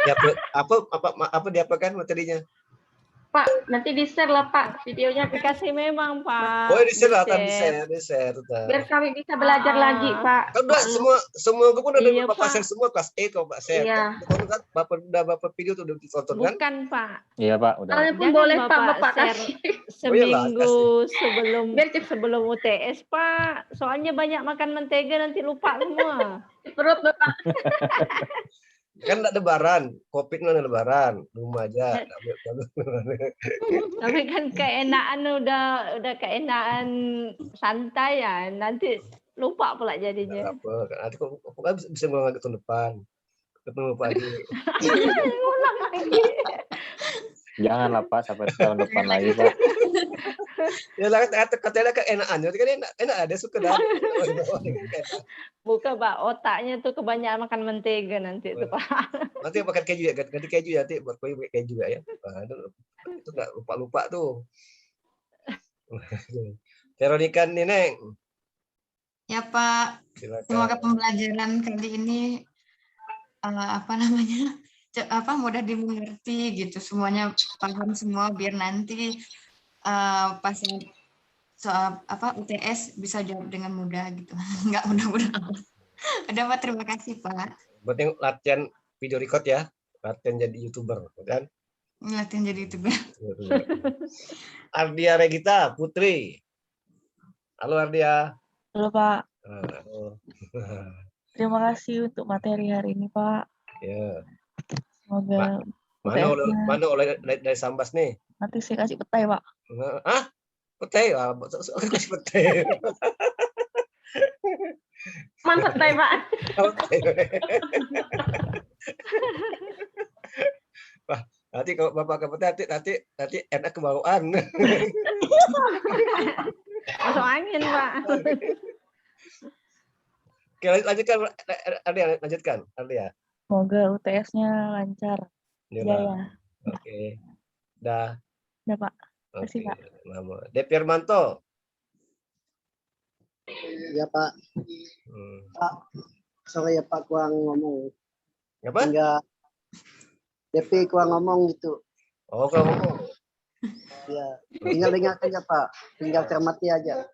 Ya, apa diapakan materinya? Pak, nanti di-share lah Pak videonya. Dikasih memang Pak. Oh, di-share lah, kan di-share. Biar kami bisa belajar lagi Pak. Kan udah semua gue pun udah Iya, Bapak Pak. share semua kelas E kalau Pak share. Iya. Kan Bapak video tuh udah ditonton kan? Bukan Pak. Iya Pak, udah. Soalnya pun Jangan boleh Pak, Bapak Bapak share kasih. seminggu sebelum UTS Pak. Soalnya banyak makan mentega nanti lupa semua. Perut Bapak. Kan enggak lebaran, Covid mana lebaran, rumah aja. Tapi kan keenaan udah keenaan santai ya, nanti lupa pula jadinya. Apa? Nanti kok bisa ngulang tahun depan. Ketemu Pak Haji. Ngulang lagi. Janganlah Pak sampai tahun depan lagi Pak. Ya lah katanya keenaan, jadi kan enak ada suka dah. Bukan Pak, otaknya tuh kebanyakan makan mentega nanti tuh Pak. Nanti makan keju ya, ganti keju ya, nanti buat kue keju ya. Nah, itu nggak lupa tuh. Veronica Neneng. Ya Pak, Silakan. semoga pembelajaran kali ini mudah dimengerti gitu, semuanya paham semua biar nanti pas soal UTS bisa jawab dengan mudah gitu. Enggak mudah-mudah. Udah Pak, terima kasih Pak. Buat yang latihan video record ya. latihan jadi YouTuber, kan? Latihan jadi YouTuber. Ardia Regita Putri. Halo Ardia. Halo Pak. Halo. Terima kasih untuk materi hari ini Pak. Ya. Semoga Mana oleh dari Sambas nih? nanti saya kasih petai Pak. Ah, petai? Kasih petai. Mantap petai Pak. Wah, nanti kalau Bapak ke petai nanti enak kebawaan. Masuk angin Pak. Oke, lanjutkan Ardia, lanjutkan Ardia. Semoga UTS-nya lancar. Ya. Oke. Dah. Dah Pak. Terima kasih Pak. Depirmanto. Ya Pak. Pak, sorry ya Pak kurang ngomong. Apa? Enggak. DP kurang ngomong gitu. Oh, kurang ngomong. Ya, tinggal ingat aja Pak. Tinggal cermati aja.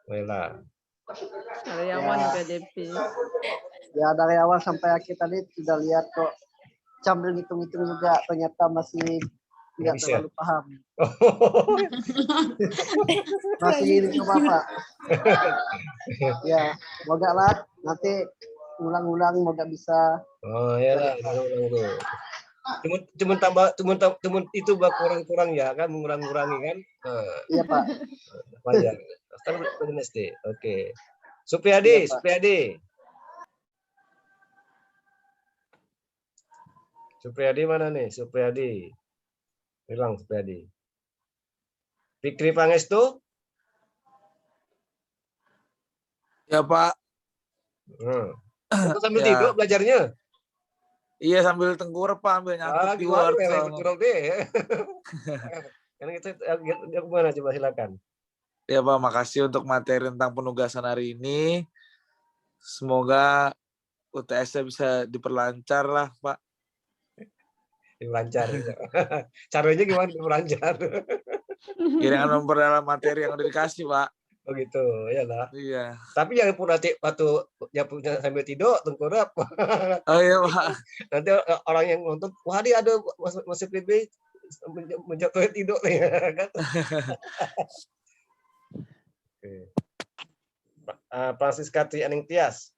Baiklah. Karyawan PDP. Ya dari awal sampai akhir tadi sudah lihat kok. Sambil hitung-hitung juga ternyata masih tidak terlalu paham. Masih ini coba Pak. Ya, semoga lah nanti ulang-ulang semoga bisa. Oh ya lah, ulang-ulang. Cuman itu kurang-kurang ya kan, mengurangi kan. Iya Pak. Panjang. Kan SD. Oke. Supriyadi, Supriyadi. Supriyadi mana nih? Supriyadi. Hilang Supriyadi. Fikri Pangestu? Ya Pak. Sambil tidur belajarnya? Iya sambil tengkurap Pak, ambil nyangkut di Word. Tengkurap deh. Karena itu gimana coba silakan. Ya Pak, makasih untuk materi tentang penugasan hari ini. Semoga UTS-nya bisa diperlancar lah Pak. Dilancar. Caranya gimana dilancar? Ya dengan memperdalam materi yang udah dikasih, Pak. Oh gitu, iyalah. Iya. Tapi jangan pun nanti waktu yang punya sambil tidur tengkurap. Oh iya, Pak. Nanti orang yang nonton, wah dia ada masih PB menjatuhkan tidur nih, kan? Francisca Trianing Tias.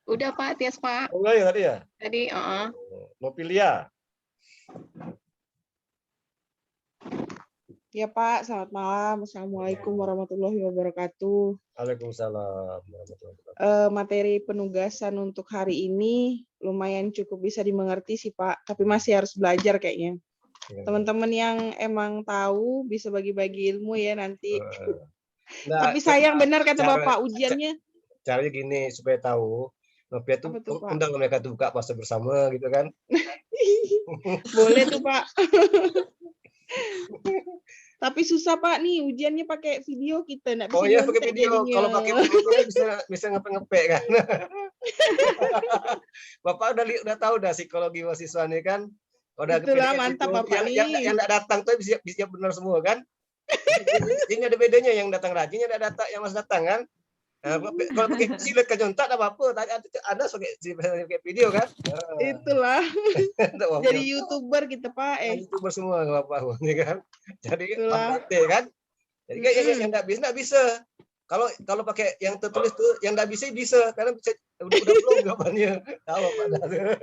Udah Pak, Tias Pak. Oh enggak ya tadi ya? Tadi, Nopilia. Ya Pak, selamat malam. Assalamualaikum warahmatullahi wabarakatuh. Waalaikumsalam warahmatullahi wabarakatuh. Materi penugasan untuk hari ini lumayan cukup bisa dimengerti sih Pak, tapi masih harus belajar kayaknya. Teman-teman yang emang tahu bisa bagi-bagi ilmu ya nanti. Nah, tapi sayang benar kata Bapak ujiannya. Caranya gini supaya tahu. Novia tuh undang mereka tuh buka puasa bersama gitu kan. Boleh tuh Pak. Tapi susah Pak nih ujiannya pakai video kita nggak bisa. Oh iya pakai video. Kalau pakai video bisa ngepek kan. Bapak udah tahu dah psikologi mahasiswa nih kan. Udah itulah mantap itu. Bapak nih. Yang nggak datang tuh bisa benar semua kan. Ini ada bedanya yang datang rajin, yang nggak datang yang masih datang kan. Nah, kalau pakai silet ke jontak apa-apa, ada pakai video kan? Itulah. Jadi YouTuber kita Pak. YouTuber semua nggak apa-apa kan? Jadi kan? Jadi yang nggak bisa. Kalau pakai yang tertulis tuh yang nggak bisa karena udah belum jawabannya. Tahu apa?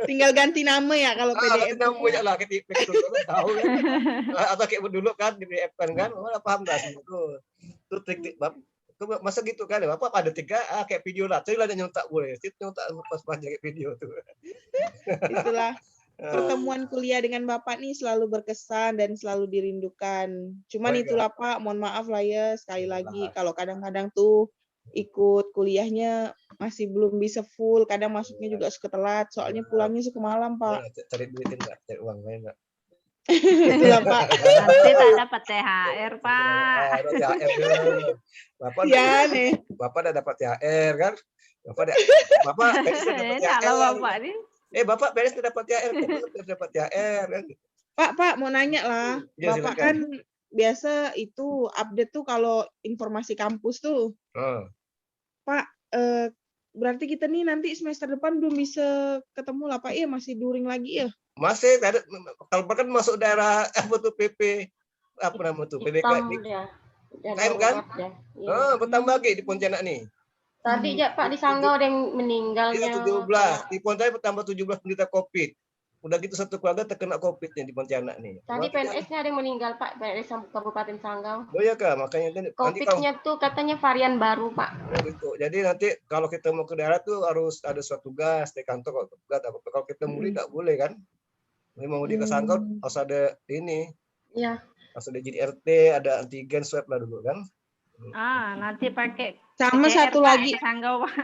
Tinggal ganti nama ya kalau PDF. Nama banyak lah kayak tahu kan? Atau kayak dulu kan di PDF kan? Mana paham nggak itu trik masa gitu kan ya Bapak ada 3 kayak video lah tapi ada nyontak boleh nyontak pas panjang kayak video tuh. Itulah pertemuan kuliah dengan Bapak nih selalu berkesan dan selalu dirindukan. Cuman itulah Pak, mohon maaf lah ya sekali lagi kalau kadang-kadang tuh ikut kuliahnya masih belum bisa full, kadang masuknya juga suka telat soalnya pulangnya suka malam Pak. Cari duitin Pak, cari uang enggak? Itulah Pak. Nanti tak dapat THR Pak. Ada THR dulu. Bapak ya nih. Bapak udah dapat THR kan? Bapak beres dapat THR. Bapak nih. Bapak beres dapat THR, dapat THR kan? Pak mau nanya lah. Ya, Bapak silakan. Kan biasa itu update tuh kalau informasi kampus tuh. Pak berarti kita nih nanti semester depan belum bisa ketemu lah Pak ya, masih during lagi ya? Masih ada, kalau kan masuk daerah apa tuh PP apa nama tuh PDK KM kan? Bertambah lagi di Pontianak nih. Tadi ya Pak di Sanggau ada yang meninggalnya. Iya 17. Di Pontianak bertambah 17 penderita COVID. Udah gitu satu keluarga terkena COVID nih di Pontianak nih. Tadi PNS-nya ada yang meninggal Pak, PNS Kabupaten Sanggau. Oh iya Kak, makanya COVID-nya tuh katanya varian baru Pak. Oh gitu. Jadi nanti kalau kita mau ke daerah tuh harus ada suatu tugas di kantor. Kalau kita mudik nggak boleh kan? Mau mudik ke Sanggau harus ada ini. Iya. Harus ada jadi RT, ada antigen swab lah dulu kan. Nanti pakai sama PCR, satu Pak, lagi ke Sanggau, Pak.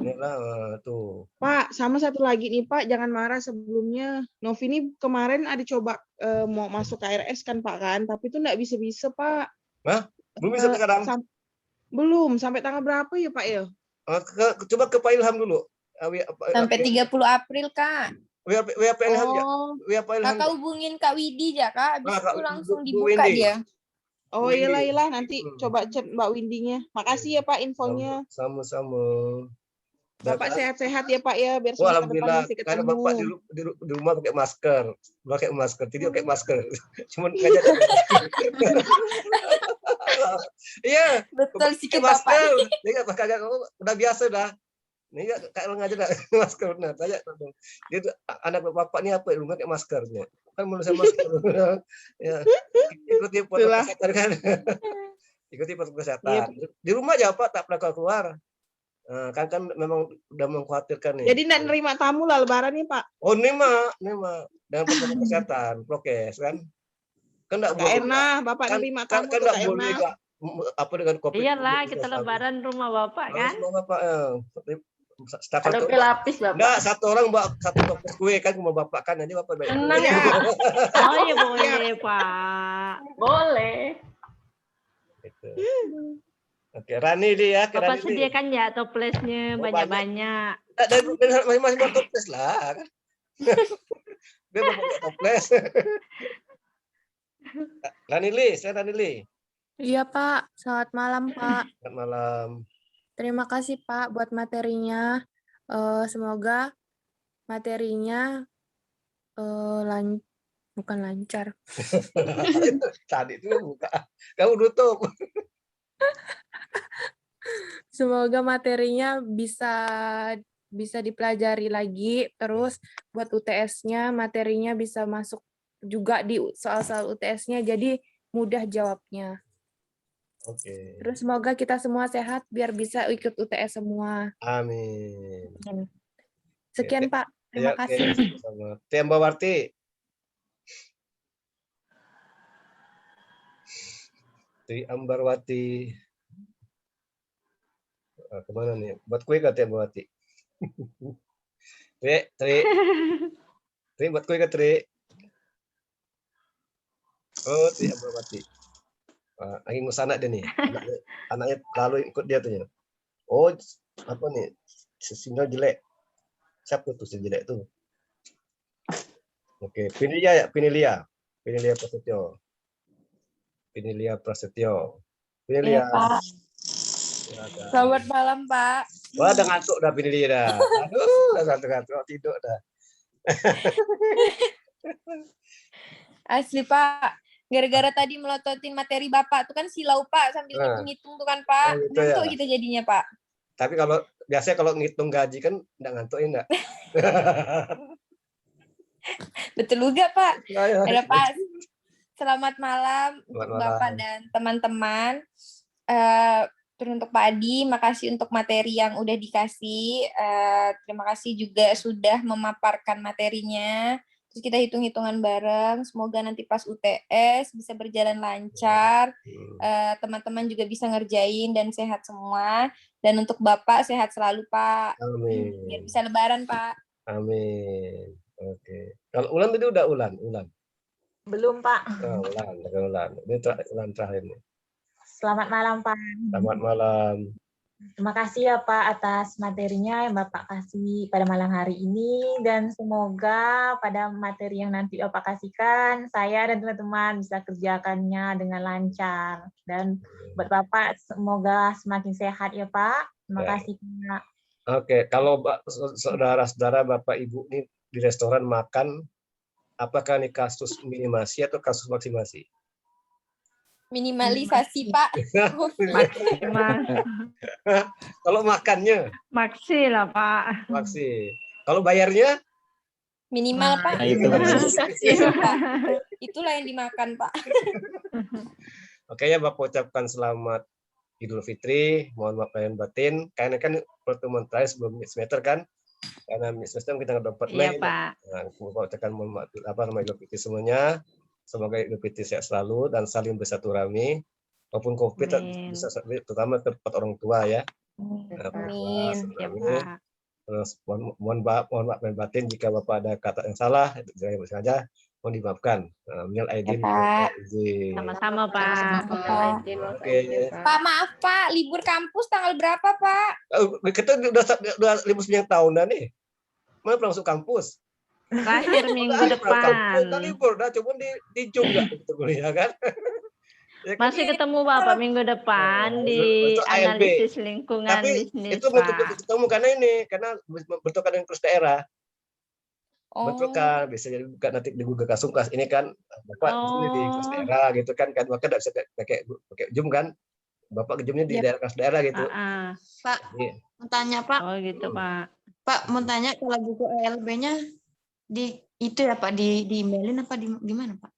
Inilah tuh. Pak, sama satu lagi nih Pak, jangan marah sebelumnya. Novi ini kemarin ada coba mau masuk KRS kan Pak kan, tapi itu nggak bisa-bisa Pak. Hah? Belum bisa sekarang? Belum, sampai tanggal berapa ya Pak ya? Coba ke Pak Ilham dulu. Sampai 30 April Kak. WP Ilham ya? Kakak hubungin Kak Widi ya Kak, habis itu langsung dibuka dia. Oh iyalah nanti coba chat Mbak Windinya. Makasih ya Pak infonya. Sama-sama. Bapak sehat-sehat ya Pak ya, biar semester depan masih ketemu. Karena Bapak di rumah pakai masker, tidur pakai masker. Cuman aja. Iya. Betul sih ke masker. Dia kagak udah biasa dah. Nih kayak orang aja dah masker benar. Tanya dia tuh anak Bapak ini apa rumah pakai maskernya. Kan manusia masker. Ya. Ikuti protokol kesehatan kan. Ikuti protokol kesehatan. Di rumah aja Pak, tak pernah keluar. Kan memang udah mengkhawatirkan nih. Jadi nggak nerima tamu lah Lebaran nih Pak? Oh nerima dengan protokol kesehatan, prokes kan? Kan nggak boleh. Enak, Bapak nerima tamu kan nggak boleh apa dengan COVID. Iyalah kita Lebaran rumah Bapak kan? Rumah Bapak. Ada pelapis Bapak. Enggak, satu orang bawa satu toples kue kan rumah Bapak kan, jadi Bapak bayar. Tenang ya. Oh ya boleh Pak. Boleh. Gitu. Oke, Rani dia ya. Bapak sediakan ya toplesnya banyak-banyak. Dan masing-masing buat toples lah. Dia mau pakai toples. Saya Rani Li. Iya Pak, selamat malam Pak. Selamat malam. Terima kasih Pak buat materinya. Semoga materinya bukan lancar. Tadi itu buka. Kamu tutup. Semoga materinya bisa dipelajari lagi, terus buat UTS-nya materinya bisa masuk juga di soal-soal UTS-nya, jadi mudah jawabnya. Oke. Terus semoga kita semua sehat biar bisa ikut UTS semua. Amin. Sekian Pak, terima kasih. Sama. Mbak Warti. Tri Ambarwati. Kemana nih? Buat kue kata Mbak Wati. Tri buat kue ke Tri. Oh, Tri Ambarwati. Lagi ngusana dia nih. Anaknya lalu ikut dia tuh. Oh, apa nih? Sinyal jelek. Siapa tuh si jelek tuh? Oke, Pinilia Prasetyo. Pinilia. Iya, Pak. Selamat malam, Pak. Wah, udah ngantuk dah Pinilia dah. Aduh, udah ngantuk tidur dah. Asli, Pak. Gara-gara tadi melototin materi Bapak tuh kan silau Pak sambil ngitung-ngitung tuh kan Pak. Gitu ngantuk ya? Gitu jadinya Pak. Tapi biasanya kalau ngitung gaji kan enggak ngantuk ya enggak? Betul juga Pak. Ada Pak. Selamat malam untuk Bapak dan teman-teman. Untuk Pak Adi, makasih untuk materi yang udah dikasih. Terima kasih juga sudah memaparkan materinya. Terus kita hitung-hitungan bareng. Semoga nanti pas UTS bisa berjalan lancar. Teman-teman juga bisa ngerjain dan sehat semua. Dan untuk Bapak sehat selalu Pak. Amin. Biar bisa Lebaran Pak. Amin. Oke. Kalau Ulan tadi udah Ulan. Belum Pak. Oh, Ulan. Ini Ulan terakhir nih. Selamat malam Pak. Selamat malam. Terima kasih ya Pak atas materinya yang Bapak kasih pada malam hari ini, dan semoga pada materi yang nanti Bapak kasihkan saya dan teman-teman bisa kerjakannya dengan lancar, dan buat Bapak semoga semakin sehat ya Pak. Terima kasih Pak. Oke, kalau saudara-saudara, Bapak Ibu ini di restoran makan, apakah ini kasus minimasi atau kasus maksimasi? Minimalisasi, Pak. Maksimal. Kalau makannya? Maksi lah, Pak. Maksi. Kalau bayarnya? Minimal, Pak. Nah, itu. Iya, Pak. Itulah yang dimakan, Pak. Oke ya, Bapak ucapkan selamat Idul Fitri, mohon maaf lahir batin. Karena kan pertemuan terakhir sebelum semester kan, karena semester kita nggak dapat Iya, Mei. Pak. Nah, Bapak ucapkan mohon maaf Idul Fitri semuanya. Semoga Idul Fitri sehat selalu dan saling bersatu-rami. Walaupun COVID bisa terutama tempat orang tua ya. Amin. Ya, Pak. Terus mohon maaf lahir batin jika Bapak ada kata yang salah, saya sengaja mohon dimaafkan. Minal aidin wal faizin. Sama-sama, Pak. Oke. Pak, maaf, Pak. Libur kampus tanggal berapa, Pak? Kita udah libur sepanjang tahun dah nih. Mana pernah masuk kampus? Terakhir minggu depan. Udah libur, dah cuma di Jum nggak gitu kuliah kan? Ya kan? Masih ketemu Bapak minggu depan di Untuk ALB. analisis lingkungan Tapi bisnis, itu Pak. ketemu karena bentrokan dengan kepala daerah. Bentrokan bisa jadi bukan nanti di Google Kasungkas ini kan Bapak ini di kepala daerah gitu kan maka nggak bisa pakai Zoom kan. Bapak Zoomnya di daerah kepala daerah gitu. Pak, mau tanya Pak. Oh gitu, Pak. Pak, mau tanya kalau buku ALB-nya di itu ya Pak, di emailin apa di gimana Pak?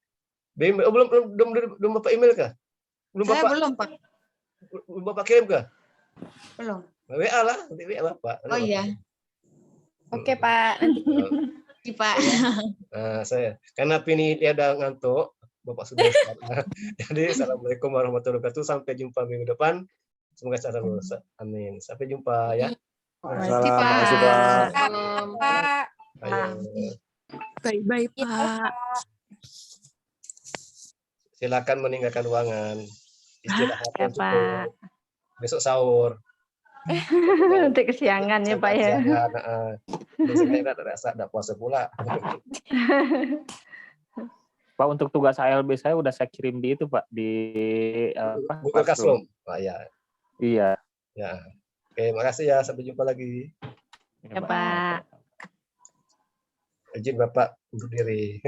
Belum Bapak email kah? Belum Pak. Belum Bapak kirim kah? Belum. WA lah, nanti WA Bapak. Oh iya. Oke, Pak. Nanti Pak. Saya karena ini dia ada ngantuk, Bapak sudah start. Jadi assalamualaikum warahmatullahi wabarakatuh. Sampai jumpa minggu depan. Semoga sehat terus. Amin. Sampai jumpa ya. Waalaikumsalam. Pak. Bye-bye, Pak. Silakan meninggalkan ruangan. Istirahat Ya, Pak. Besok sahur. Nanti kesiangan ya, Pak ya. Biasanya tidak puasa pula. Pak, untuk tugas ALB saya udah saya kirim di itu Pak di Google Classroom. Pak ya. Iya. Ya. Oke, makasih ya. Sampai jumpa lagi. Ya, Pak. Izin Bapak untuk diri.